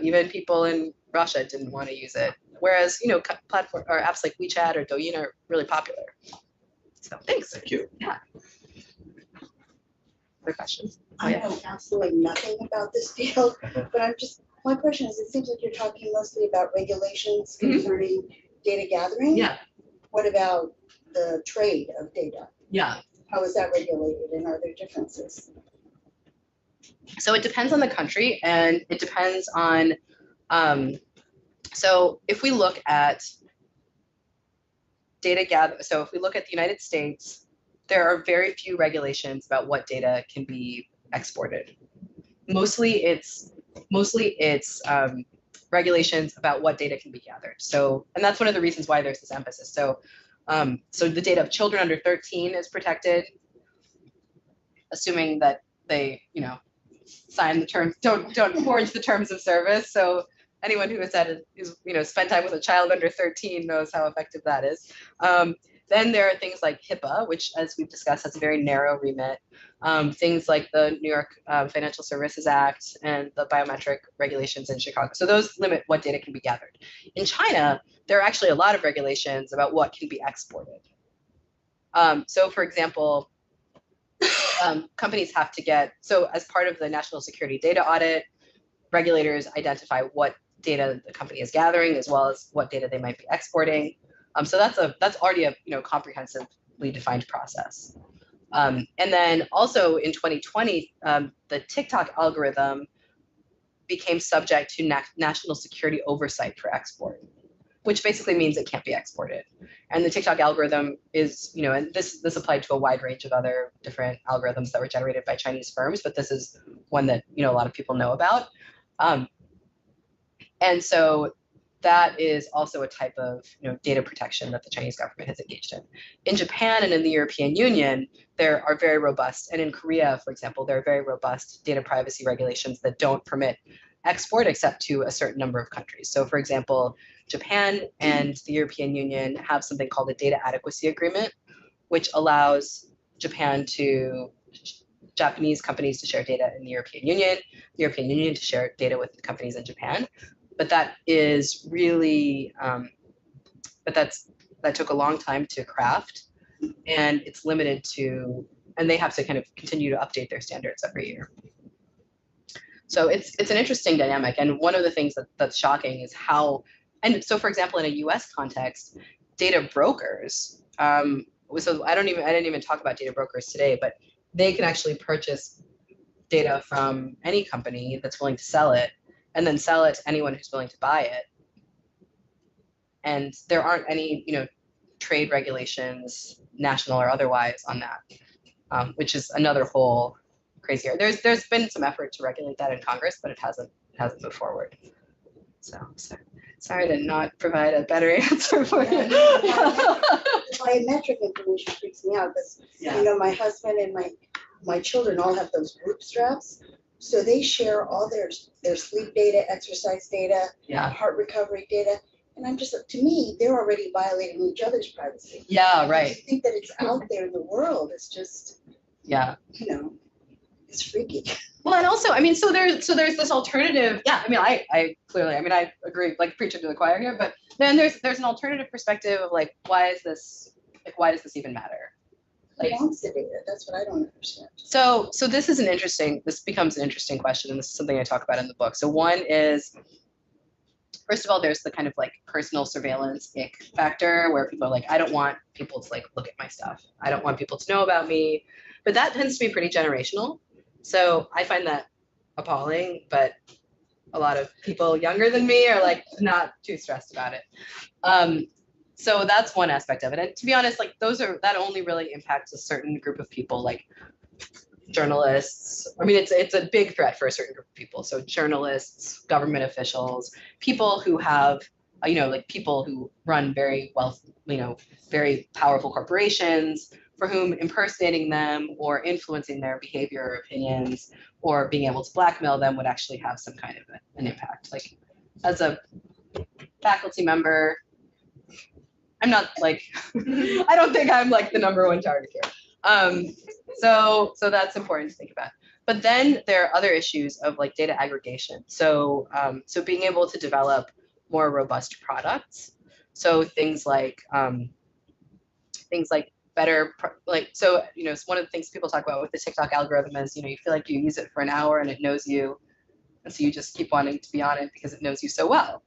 Even people in Russia didn't want to use it. Whereas platform or apps like WeChat or Douyin are really popular. So thanks. Thank you. Yeah. Other questions? I know absolutely nothing about this field, but my question is, it seems like you're talking mostly about regulations concerning data gathering. Yeah. What about the trade of data? Yeah. How is that regulated, and are there differences? So it depends on the country, and it depends on, so if we look at data gather, so if we look at the United States, there are very few regulations about what data can be exported. Mostly it's regulations about what data can be gathered. So, and that's one of the reasons why there's this emphasis. So, so the data of children under 13 is protected, assuming that they, sign the terms, don't forge the terms of service. So anyone who has spent time with a child under 13 knows how effective that is. Then there are things like HIPAA, which, as we've discussed, has a very narrow remit. Things like the New York Financial Services Act and the biometric regulations in Chicago. So those limit what data can be gathered. In China, there are actually a lot of regulations about what can be exported. So for example, companies have to so as part of the national security data audit, regulators identify what data the company is gathering as well as what data they might be exporting. So that's already a comprehensively defined process. And then also in 2020, the TikTok algorithm became subject to national security oversight for export, which basically means it can't be exported. And the TikTok algorithm is, and this applied to a wide range of other different algorithms that were generated by Chinese firms, but this is one that, a lot of people know about. And so that is also a type of data protection that the Chinese government has engaged in. In Japan and in the European Union, there are very robust, and in Korea, for example, there are very robust data privacy regulations that don't permit export except to a certain number of countries. So for example, Japan and the European Union have something called a data adequacy agreement, which allows Japanese companies to share data in the European Union to share data with the companies in Japan. But that is really, that took a long time to craft, and it's limited to, and they have to kind of continue to update their standards every year. So it's an interesting dynamic. And one of the things that's shocking is how, and so for example, in a US context, data brokers, so I didn't even talk about data brokers today, but they can actually purchase data from any company that's willing to sell it, and then sell it to anyone who's willing to buy it. And there aren't any, trade regulations, national or otherwise, on that, which is another whole crazy area. There's been some effort to regulate that in Congress, but it hasn't moved forward. So sorry to not provide a better answer for you. Biometric information freaks me out because my husband and my children all have those group straps, so they share all their sleep data, exercise data, heart recovery data. And I'm just, to me, they're already violating each other's privacy. Yeah, right. I think that it's out there in the world. It's just, it's freaky. Well, and also, so there's this alternative. Yeah, I clearly, I agree, like preaching to the choir here. But then there's an alternative perspective of like, why does this even matter? Who wants the data? That's what I don't understand. So this becomes an interesting question, and this is something I talk about in the book. So one is, first of all, there's the kind of like personal surveillance ick factor where people are like, I don't want people to like look at my stuff. I don't want people to know about me. But that tends to be pretty generational. So I find that appalling, but a lot of people younger than me are like not too stressed about it. So that's one aspect of it. And to be honest, like that only really impacts a certain group of people, like journalists. It's a big threat for a certain group of people. So journalists, government officials, people who have, people who run very very powerful corporations, for whom impersonating them or influencing their behavior or opinions or being able to blackmail them would actually have some kind of an impact. Like as a faculty member, I'm not like, I don't think I'm like the number one target here. So that's important to think about. But then there are other issues of like data aggregation. So being able to develop more robust products. So things like better, one of the things people talk about with the TikTok algorithm is, you feel like you use it for an hour and it knows you. And so you just keep wanting to be on it because it knows you so well.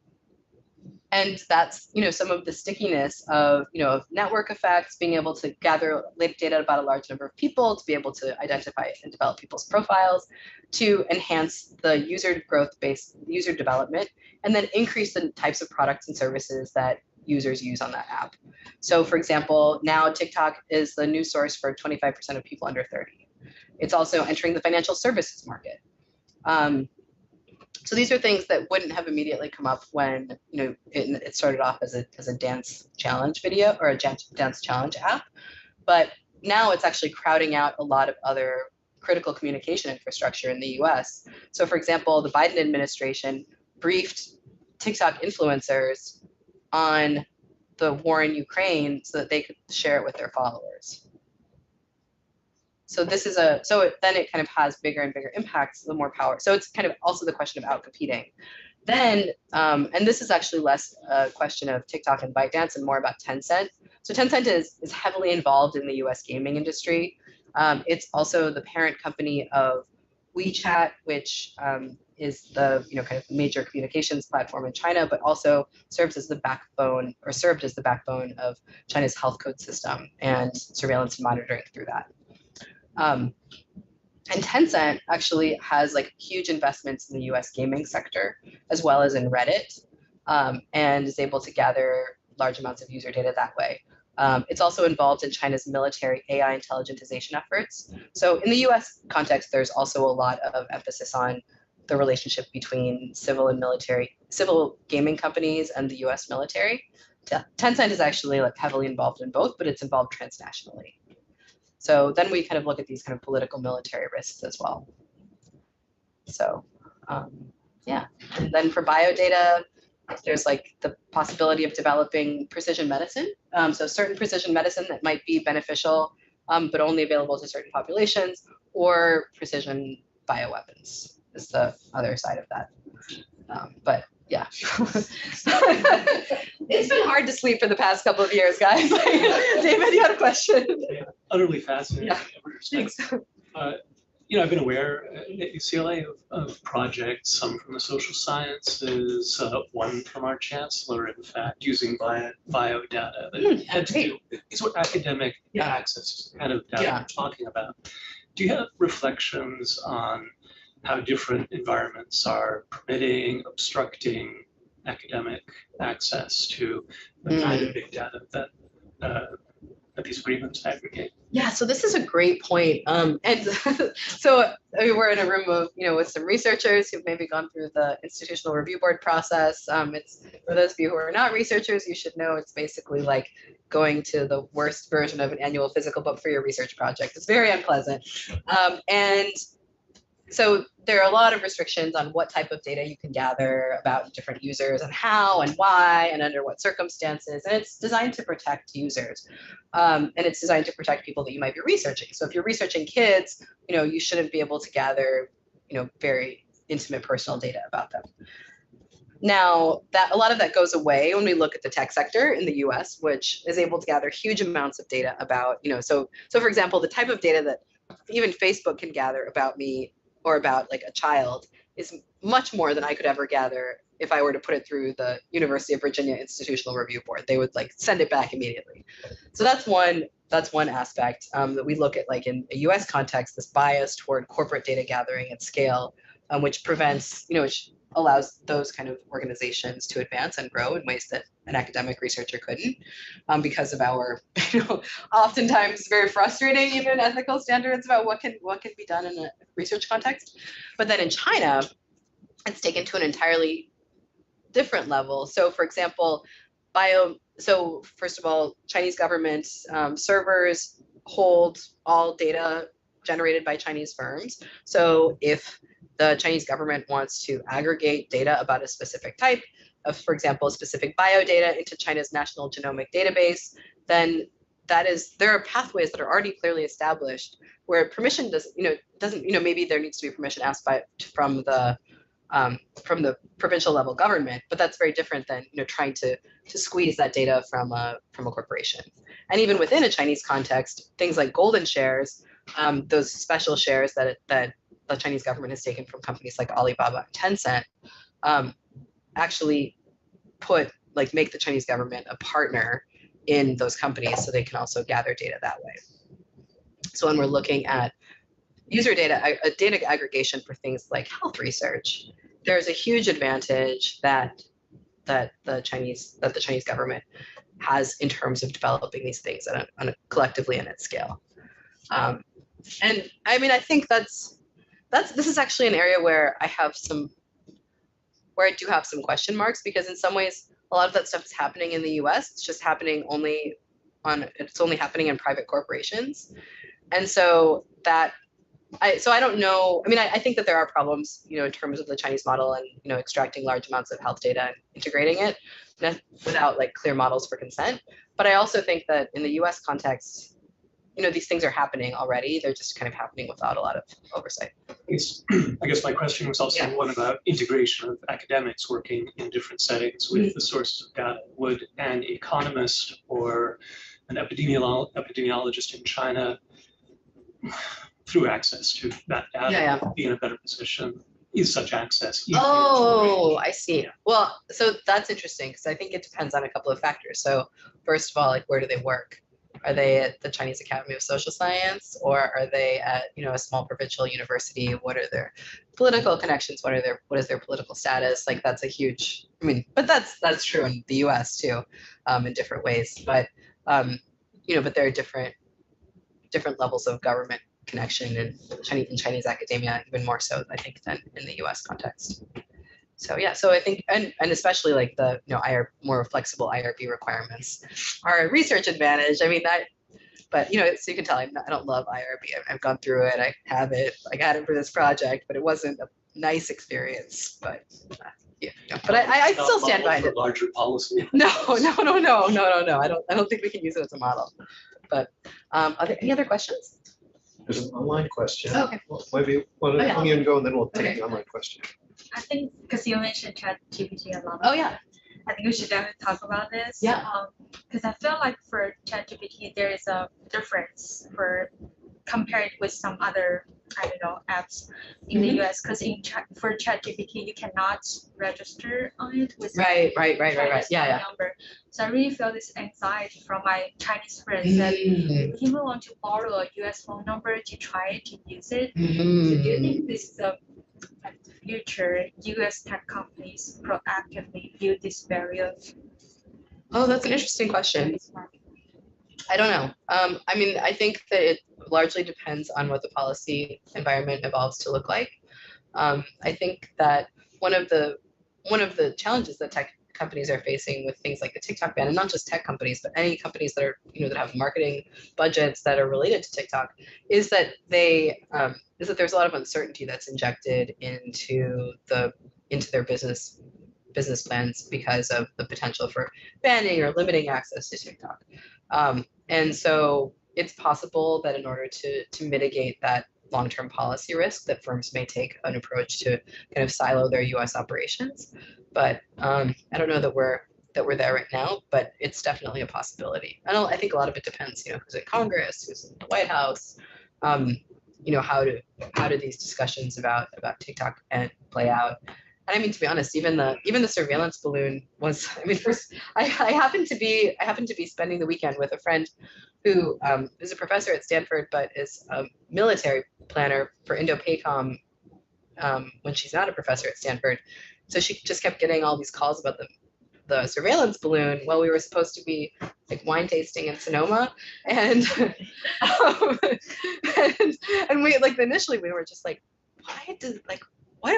And that's, some of the stickiness of, of network effects, being able to gather data about a large number of people, to be able to identify and develop people's profiles, to enhance the user development, and then increase the types of products and services that users use on that app. So for example, now TikTok is the news source for 25% of people under 30. It's also entering the financial services market. So these are things that wouldn't have immediately come up when it started off as a dance challenge video or a dance challenge app, but now it's actually crowding out a lot of other critical communication infrastructure in the US. So for example, the Biden administration briefed TikTok influencers on the war in Ukraine so that they could share it with their followers. So then it kind of has bigger and bigger impacts, the more power. So it's kind of also the question of outcompeting. Then, and this is actually less a question of TikTok and ByteDance and more about Tencent. So Tencent is heavily involved in the US gaming industry. It's also the parent company of WeChat, which is the kind of major communications platform in China, but also served as the backbone of China's health code system and surveillance and monitoring through that. And Tencent actually has like huge investments in the US gaming sector, as well as in Reddit, and is able to gather large amounts of user data that way. It's also involved in China's military AI intelligentization efforts. So in the US context, there's also a lot of emphasis on the relationship between civil gaming companies and the US military. Tencent is actually like heavily involved in both, but it's involved transnationally. So then we kind of look at these kind of political military risks as well. So yeah, and then for biodata, There's like the possibility of developing precision medicine. So certain precision medicine that might be beneficial, but only available to certain populations, or precision bioweapons is the other side of that. But yeah, it's been hard to sleep for the past couple of years, guys. David, you had a question? Yeah, utterly fascinating. Yeah, thanks. I've been aware at UCLA of projects, some from the social sciences, one from our chancellor, in fact, using bio data that had to do, these were academic access, kind of data we're talking about. Do you have reflections on how different environments are permitting, obstructing academic access to the kind of big data that these agreements aggregate? Yeah, so this is a great point. And so we're in a room of, with some researchers who've maybe gone through the institutional review board process. It's, for those of you who are not researchers, you should know it's basically like going to the worst version of an annual physical book for your research project. It's very unpleasant. And so there are a lot of restrictions on what type of data you can gather about different users and how and why and under what circumstances. And it's designed to protect users. And it's designed to protect people that you might be researching. So if you're researching kids, you shouldn't be able to gather, very intimate personal data about them. Now, a lot of that goes away when we look at the tech sector in the US, which is able to gather huge amounts of data about, so for example, the type of data that even Facebook can gather about me or about like a child is much more than I could ever gather if I were to put it through the University of Virginia Institutional Review Board. They would like send it back immediately. So that's one aspect that we look at, like in a US context, this bias toward corporate data gathering at scale, which prevents, which allows those kind of organizations to advance and grow in ways that an academic researcher couldn't, because of our, oftentimes very frustrating even ethical standards about what can be done in a research context. But then in China, it's taken to an entirely different level. So for example, so first of all, Chinese government servers hold all data generated by Chinese firms. So if the Chinese government wants to aggregate data about a specific type of, for example, specific biodata into China's national genomic database, then there are pathways that are already clearly established where permission doesn't, maybe there needs to be permission asked from the provincial level government, but that's very different than trying to squeeze that data from a corporation. And even within a Chinese context, things like golden shares, those special shares that the Chinese government has taken from companies like Alibaba and Tencent, actually make the Chinese government a partner in those companies so they can also gather data that way. So when we're looking at user data, data aggregation for things like health research, there's a huge advantage that the Chinese government has in terms of developing these things collectively and at scale. And I mean, I think this is actually an area where I do have some question marks, because in some ways, a lot of that stuff is happening in the US. It's just happening only happening in private corporations. And so I don't know. I mean, I think that there are problems, in terms of the Chinese model and, extracting large amounts of health data and integrating it without clear models for consent. But I also think that in the US context, these things are happening already. They're just kind of happening without a lot of oversight. I guess my question was also one about integration of academics working in different settings with the sources of data. Would an economist or an epidemiologist in China, through access to that data, be in a better position? Is such access easier? Oh, I see. Well, so that's interesting, because I think it depends on a couple of factors. So first of all, where do they work? Are they at the Chinese Academy of Social Science, or are they at a small provincial university? What are their political connections? What is their political status? That's a huge. I mean, but that's true in the U.S. too, in different ways. But but there are different levels of government connection in Chinese academia, even more so, I think, than in the U.S. context. So yeah, so I think, and especially the more flexible IRB requirements are a research advantage. I mean but so you can tell I don't love IRB. I've gone through it. I have it. I got it for this project, but it wasn't a nice experience. But yeah. but I Not still stand model behind for it. Larger policy. No. I don't think we can use it as a model. But are there any other questions? There's an online question. Oh, okay. Well, maybe one yeah. of you go and then we'll take Okay. the online question. I think because you mentioned ChatGPT a lot. Oh yeah. I think we should definitely talk about this. Yeah. Because I feel like for ChatGPT there is a difference for compared with some other apps in the US. Because for ChatGPT you cannot register on it with Right. Chinese Yeah. number. So I really feel this anxiety from my Chinese friends that people want to borrow a US phone number to try to use it. So do you think this is a future US tech companies proactively build this barrier? Oh, that's an interesting question. I don't know. I mean, I think that it largely depends on what the policy environment evolves to look like. I think that one of the challenges that tech companies are facing with things like the TikTok ban, and not just tech companies, but any companies that are that have marketing budgets that are related to TikTok, is that there's a lot of uncertainty that's injected into their business plans because of the potential for banning or limiting access to TikTok. And so it's possible that in order to mitigate that long-term policy risk, that firms may take an approach to kind of silo their US operations. But I don't know that we're there right now, but it's definitely a possibility. I think a lot of it depends, who's in Congress, who's in the White House, how do these discussions about TikTok play out. And I mean, to be honest, even the surveillance balloon was. I mean, first, I happened to be spending the weekend with a friend who is a professor at Stanford, but is a military planner for Indo-PACOM when she's not a professor at Stanford. So she just kept getting all these calls about the surveillance balloon while we were supposed to be like wine tasting in Sonoma, and and we initially we were just like,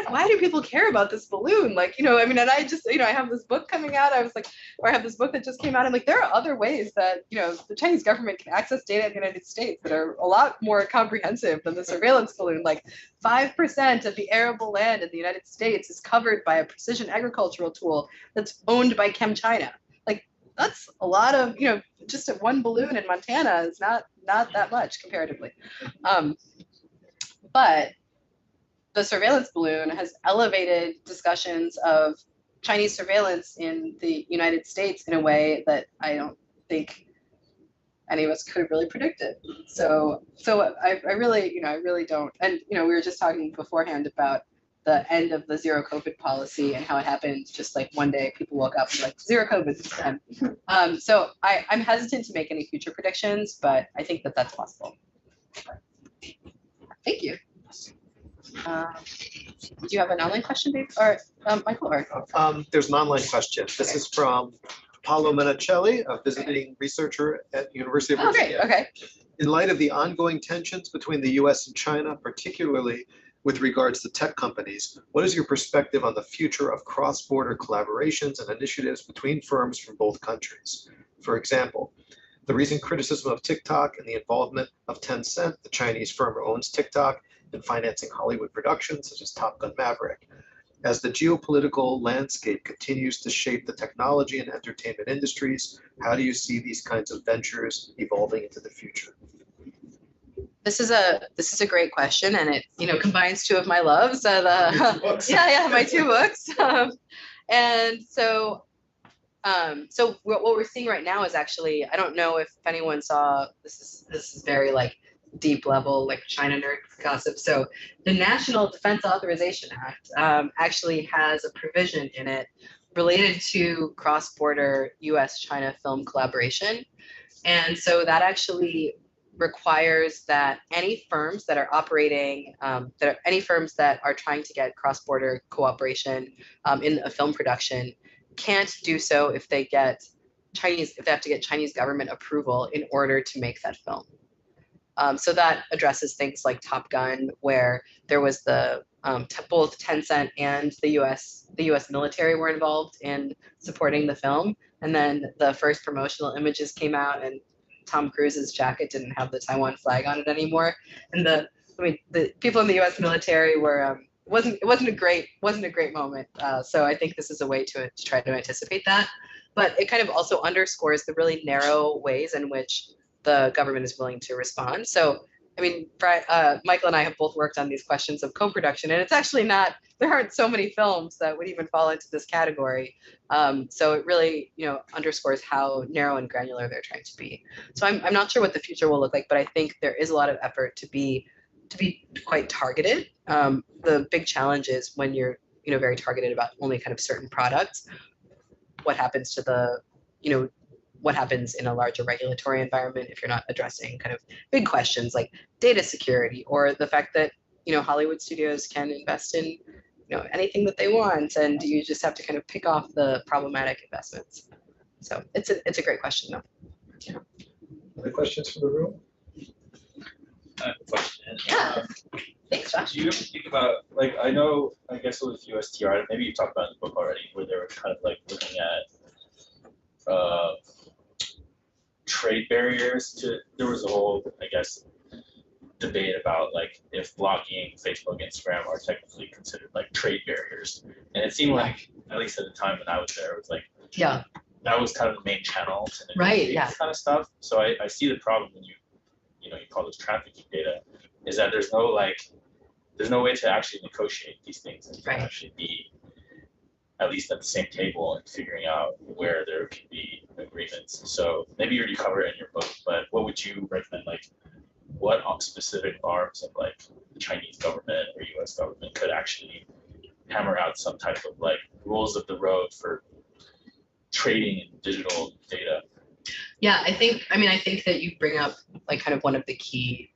why do people care about this balloon? I mean, and I just, I have this book coming out. I was like, or I have this book that just came out. I'm like, there are other ways that, the Chinese government can access data in the United States that are a lot more comprehensive than the surveillance balloon. Like 5% of the arable land in the United States is covered by a precision agricultural tool that's owned by ChemChina. Like that's a lot of, just one balloon in Montana is not that much comparatively. But the surveillance balloon has elevated discussions of Chinese surveillance in the United States in a way that I don't think any of us could have really predicted. So I really don't. And we were just talking beforehand about the end of the zero COVID policy and how it happened just like one day people woke up and like zero COVID this time. So I'm hesitant to make any future predictions, but I think that that's possible. Thank you. Do you have an online question, Dave? Or Michael? Or there's an online question. This is from Paolo Menicelli, a visiting researcher at the University of Virginia. Okay. In light of the ongoing tensions between the US and China, particularly with regards to tech companies, what is your perspective on the future of cross-border collaborations and initiatives between firms from both countries? For example, the recent criticism of TikTok and the involvement of Tencent, the Chinese firm who owns TikTok, in financing Hollywood productions such as Top Gun Maverick. As the geopolitical landscape continues to shape the technology and entertainment industries, how do you see these kinds of ventures evolving into the future? This is a great question, and it combines two of my loves. My two books. And so what we're seeing right now is actually, I don't know if anyone saw this is very deep level China nerd gossip. So the National Defense Authorization Act actually has a provision in it related to cross-border US-China film collaboration. And so that actually requires that any firms that are operating, any firms that are trying to get cross-border cooperation in a film production can't do so if they have to get Chinese government approval in order to make that film. So that addresses things like Top Gun, where there was both Tencent and the U.S. military were involved in supporting the film, and then the first promotional images came out, and Tom Cruise's jacket didn't have the Taiwan flag on it anymore, and the people in the U.S. military were wasn't a great moment. So I think this is a way to try to anticipate that. But it kind of also underscores the really narrow ways in which the government is willing to respond. So, I mean, Michael and I have both worked on these questions of co-production, and it's actually not, there aren't so many films that would even fall into this category. So it really, underscores how narrow and granular they're trying to be. So I'm not sure what the future will look like, but I think there is a lot of effort to be quite targeted. The big challenge is when you're, very targeted about only kind of certain products, what happens to the, what happens in a larger regulatory environment if you're not addressing kind of big questions like data security, or the fact that, Hollywood studios can invest in, anything that they want, and you just have to kind of pick off the problematic investments. So it's a great question though. Yeah. Other questions from the room? I have a question. Yeah. Thanks, Josh. Do you ever think about, like, I guess with USTR, maybe you talked about it in the book already, where they were kind of like looking at trade barriers to, there was a whole, I guess, debate about like if blogging, Facebook, Instagram are technically considered like trade barriers. And it seemed like, at least at the time when I was there, it was like, Yeah. that was kind of the main channel to Right, yeah. kind of stuff. So I see the problem when you call this trafficking data, is that there's no way to actually negotiate these things and Right. actually be at least at the same table and figuring out where there can be agreements. So maybe you already cover it in your book, but what would you recommend? Like, what specific arms of like the Chinese government or US government could actually hammer out some type of like rules of the road for trading in digital data? Yeah, I think that you bring up like kind of one of the key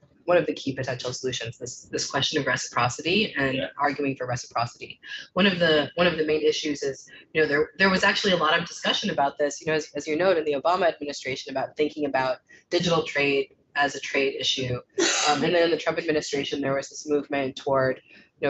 potential solutions, this question of reciprocity and arguing for reciprocity. One of the main issues is, there was actually a lot of discussion about this, as you noted, in the Obama administration, about thinking about digital trade as a trade issue. And then in the Trump administration, there was this movement toward,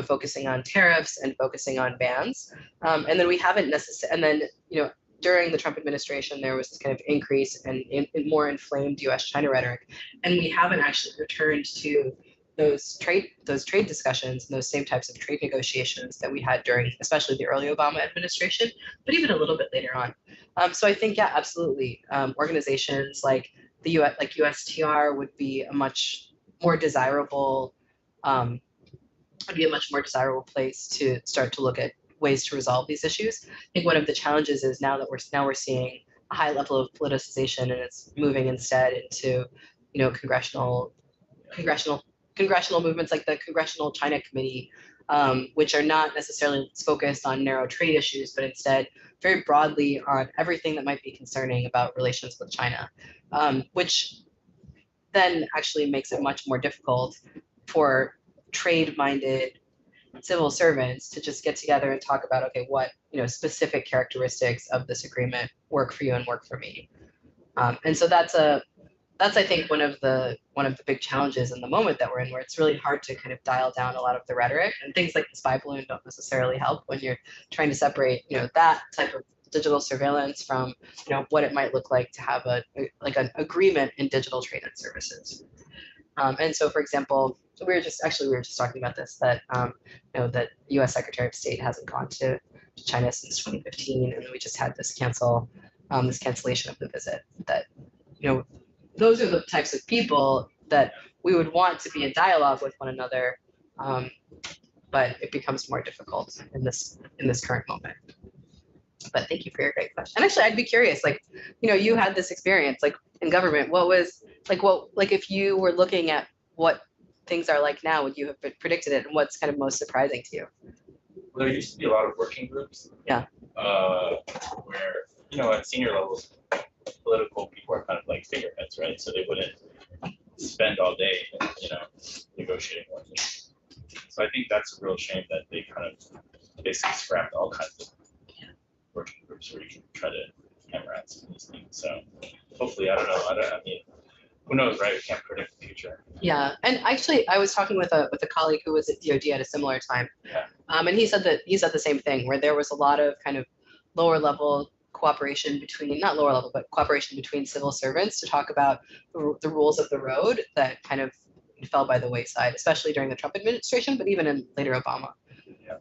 focusing on tariffs and focusing on bans. And then we haven't necessarily, and then, during the Trump administration, there was this kind of increase and more inflamed U.S.-China rhetoric, and we haven't actually returned to those trade discussions and those same types of trade negotiations that we had during, especially the early Obama administration, but even a little bit later on. So I think, yeah, absolutely, organizations like the U.S., like USTR, would be a much more desirable, place to start to look at ways to resolve these issues. I think one of the challenges is now we're seeing a high level of politicization, and it's moving instead into, congressional movements like the Congressional China Committee, which are not necessarily focused on narrow trade issues, but instead very broadly on everything that might be concerning about relations with China, which then actually makes it much more difficult for trade-minded civil servants to just get together and talk about, okay, what specific characteristics of this agreement work for you and work for me. And so that's I think one of the big challenges in the moment that we're in, where it's really hard to kind of dial down a lot of the rhetoric, and things like the spy balloon don't necessarily help when you're trying to separate that type of digital surveillance from what it might look like to have an agreement in digital trade and services. And so, for example, we were just talking about this, that that the U.S. Secretary of State hasn't gone to China since 2015, and we just had this cancellation of the visit. That those are the types of people that we would want to be in dialogue with one another, but it becomes more difficult in this current moment. But thank you for your great question. And actually, I'd be curious, like, you had this experience, like, in government. What was like if you were looking at what things are like now, would you have predicted it, and what's kind of most surprising to you? Well, there used to be a lot of working groups. Yeah. Where at senior levels, political people are kind of like figureheads, right? So they wouldn't spend all day, negotiating one thing. So I think that's a real shame that they kind of basically scrapped all kinds of working groups where you can try to hammer out some of these things. So hopefully, I mean, who knows, right? We can't predict the future. Yeah, and actually, I was talking with a colleague who was at DoD at a similar time, and he said the same thing, where there was a lot of kind of lower level cooperation between, not lower level, but cooperation between civil servants to talk about the rules of the road that kind of fell by the wayside, especially during the Trump administration, but even in later Obama. Yeah.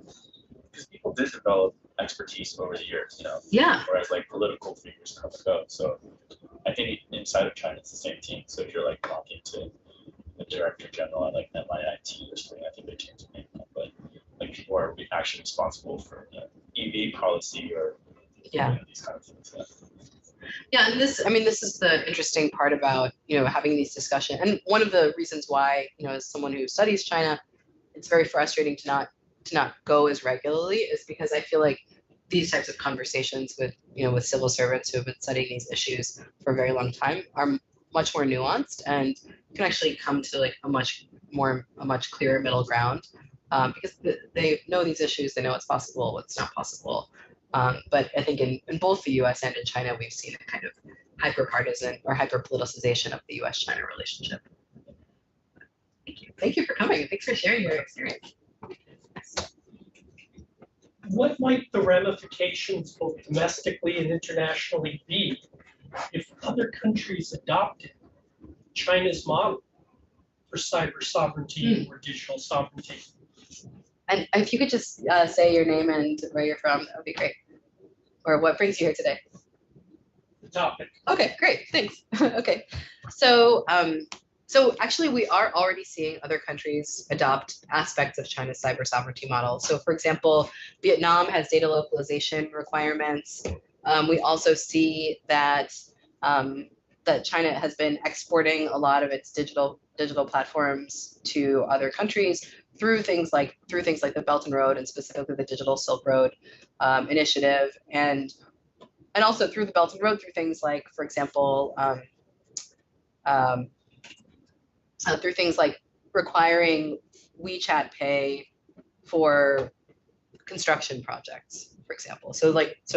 Because people did develop expertise over the years, you know. Yeah. Whereas like political figures come and go. So I think inside of China it's the same team. So if you're like talking to the director general at like MIIT or something, I think they changed the name now, but like people are actually responsible for EV policy or these kind of things. Yeah, and this, I mean, this is the interesting part about, having these discussions. And one of the reasons why, as someone who studies China, it's very frustrating to not go as regularly is because I feel like these types of conversations with civil servants who have been studying these issues for a very long time are much more nuanced and can actually come to like a much clearer middle ground, because they know these issues, they know what's possible, what's not possible. But I think in both the US and in China, we've seen a kind of hyper-partisan or hyper-politicization of the US-China relationship. Thank you. Thank you for coming. Thanks for sharing your experience. What might the ramifications both domestically and internationally be if other countries adopted China's model for cyber sovereignty or digital sovereignty? And if you could just say your name and where you're from, that would be great. Or what brings you here today? The topic. Okay, great, thanks. Okay, so actually we are already seeing other countries adopt aspects of China's cyber sovereignty model. So for example, Vietnam has data localization requirements. We also see that that China has been exporting a lot of its digital platforms to other countries through things like the Belt and Road, and specifically the Digital Silk Road initiative, and also through the Belt and Road through things like, for example, through things like requiring WeChat Pay for construction projects, for example. So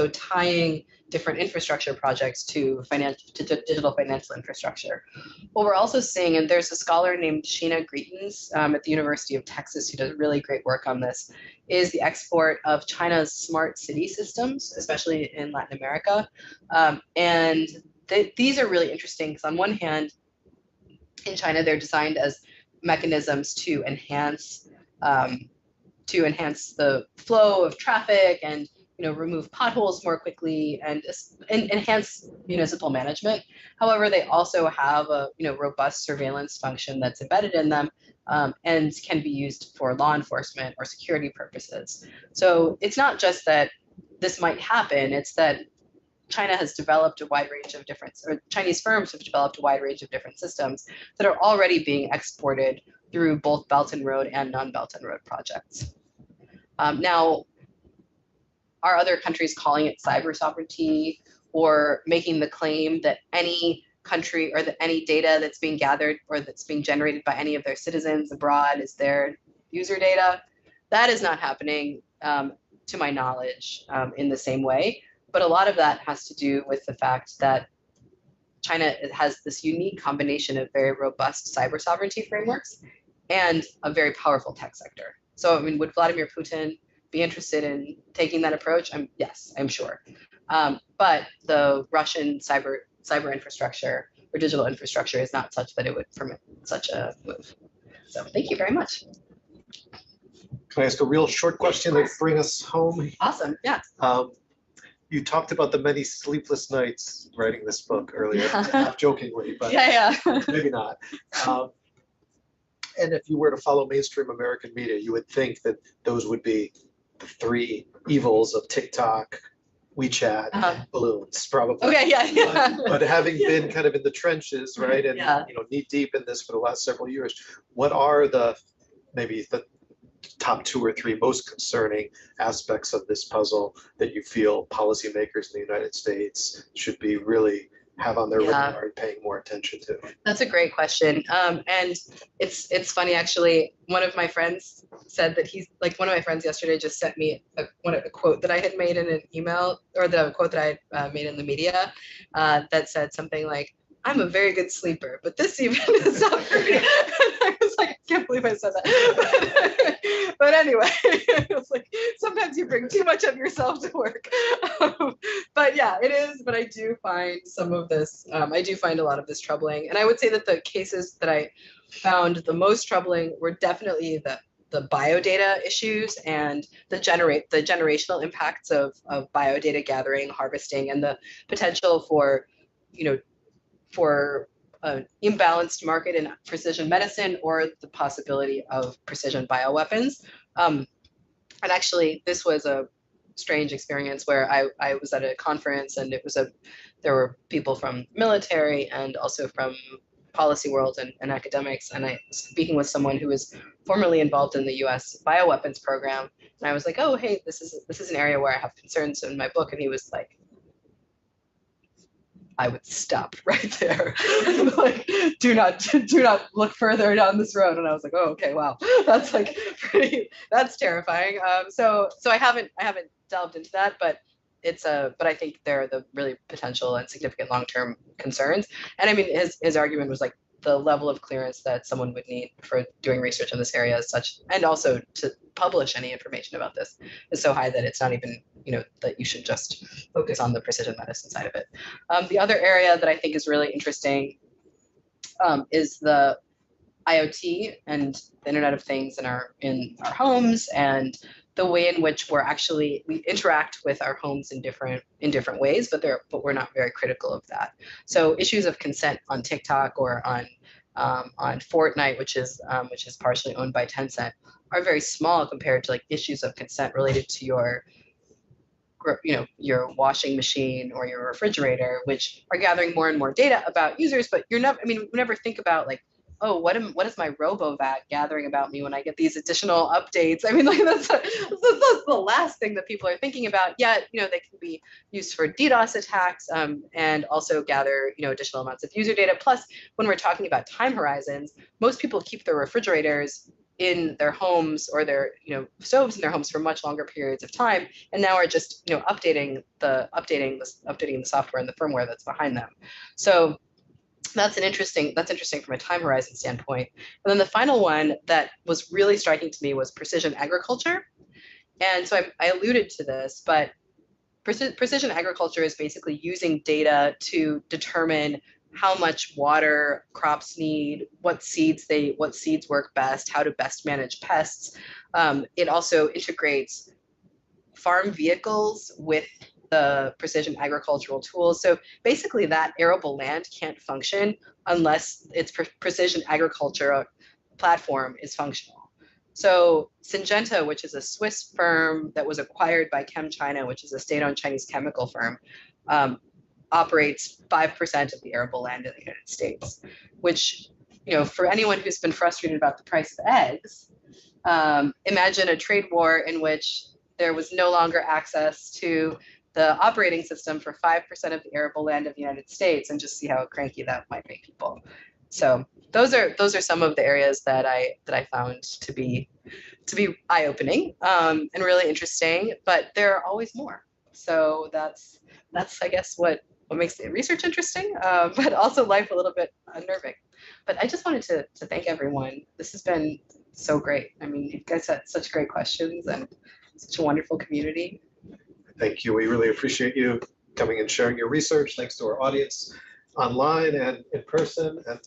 tying different infrastructure projects to digital financial infrastructure. What we're also seeing, and there's a scholar named Sheena Greetens at the University of Texas who does really great work on this, is the export of China's smart city systems, especially in Latin America. And these are really interesting because on one hand, in China, they're designed as mechanisms to enhance the flow of traffic and remove potholes more quickly and enhance municipal management. However, they also have a robust surveillance function that's embedded in them, and can be used for law enforcement or security purposes. So it's not just that this might happen, it's that China has developed a wide range of Chinese firms have developed a wide range of different systems that are already being exported through both Belt and Road and non-Belt and Road projects. Now, are other countries calling it cyber sovereignty or making the claim that any country or that any data that's being gathered or that's being generated by any of their citizens abroad is their user data? That is not happening, to my knowledge, in the same way. But a lot of that has to do with the fact that China has this unique combination of very robust cyber sovereignty frameworks and a very powerful tech sector. So, I mean, would Vladimir Putin be interested in taking that approach? Yes, I'm sure. But the Russian cyber infrastructure or digital infrastructure is not such that it would permit such a move. So thank you very much. Can I ask a real short question to bring us home? Awesome, yeah. You talked about the many sleepless nights writing this book earlier, not jokingly, but yeah. maybe not. And if you were to follow mainstream American media, you would think that those would be the three evils of TikTok, WeChat, balloons, probably. Okay, yeah. But having been kind of in the trenches, right, and knee deep in this for the last several years, what are maybe the top 2 or 3 most concerning aspects of this puzzle that you feel policymakers in the United States should be really have on their radar and paying more attention to? That's a great question. And it's funny, actually. One of my friends said that one of my friends yesterday just sent me a quote that I had made in an email, or a quote that I had made in the media, that said something like, "I'm a very good sleeper, but this even is not for me." I was like, I can't believe I said that. But anyway, it was like, sometimes you bring too much of yourself to work. But yeah, it is. But I do find some of this, I do find a lot of this troubling. And I would say that the cases that I found the most troubling were definitely the biodata issues and the generational impacts of biodata gathering, harvesting, and the potential for, for an imbalanced market in precision medicine or the possibility of precision bioweapons. And actually, this was a strange experience where I was at a conference, and there were people from military and also from policy world and academics, and I was speaking with someone who was formerly involved in the US bioweapons program, and I was like, oh, hey, this is an area where I have concerns in my book, and he was like, I would stop right there. Like, do not look further down this road. And I was like, oh, okay, wow, that's like that's terrifying. So I haven't delved into that, but but I think there are the really potential and significant long-term concerns. And I mean, his argument was like the level of clearance that someone would need for doing research in this area is such, and also to publish any information about this is so high that it's not even, that you should just focus on the precision medicine side of it. The other area that I think is really interesting is the IoT and the Internet of Things in our homes, and the way in which we interact with our homes in different ways, but we're not very critical of that. So issues of consent on TikTok or on Fortnite, which is partially owned by Tencent, are very small compared to like issues of consent related to your washing machine or your refrigerator, which are gathering more and more data about users. But we never think about like, oh, what is my RoboVac gathering about me when I get these additional updates? I mean, like that's the last thing that people are thinking about. Yet, they can be used for DDoS attacks, and also gather, additional amounts of user data. Plus, when we're talking about time horizons, most people keep their refrigerators in their homes or their stoves in their homes for much longer periods of time, and now are just updating the software and the firmware that's behind them. So that's interesting from a time horizon standpoint. And then the final one that was really striking to me was precision agriculture. And so I alluded to this, but precision agriculture is basically using data to determine how much water crops need, what seeds work best, how to best manage pests. It also integrates farm vehicles with the precision agricultural tools. So basically that arable land can't function unless its precision agriculture platform is functional. So Syngenta, which is a Swiss firm that was acquired by ChemChina, which is a state-owned Chinese chemical firm, operates 5% of the arable land in the United States, which, for anyone who's been frustrated about the price of eggs, imagine a trade war in which there was no longer access to the operating system for 5% of the arable land of the United States, and just see how cranky that might make people. So those are some of the areas that I found to be eye-opening, and really interesting, but there are always more. So that's I guess what makes the research interesting, but also life a little bit unnerving. But I just wanted to thank everyone. This has been so great. I mean, you guys had such great questions and such a wonderful community. Thank you. We really appreciate you coming and sharing your research. Thanks to our audience online and in person. And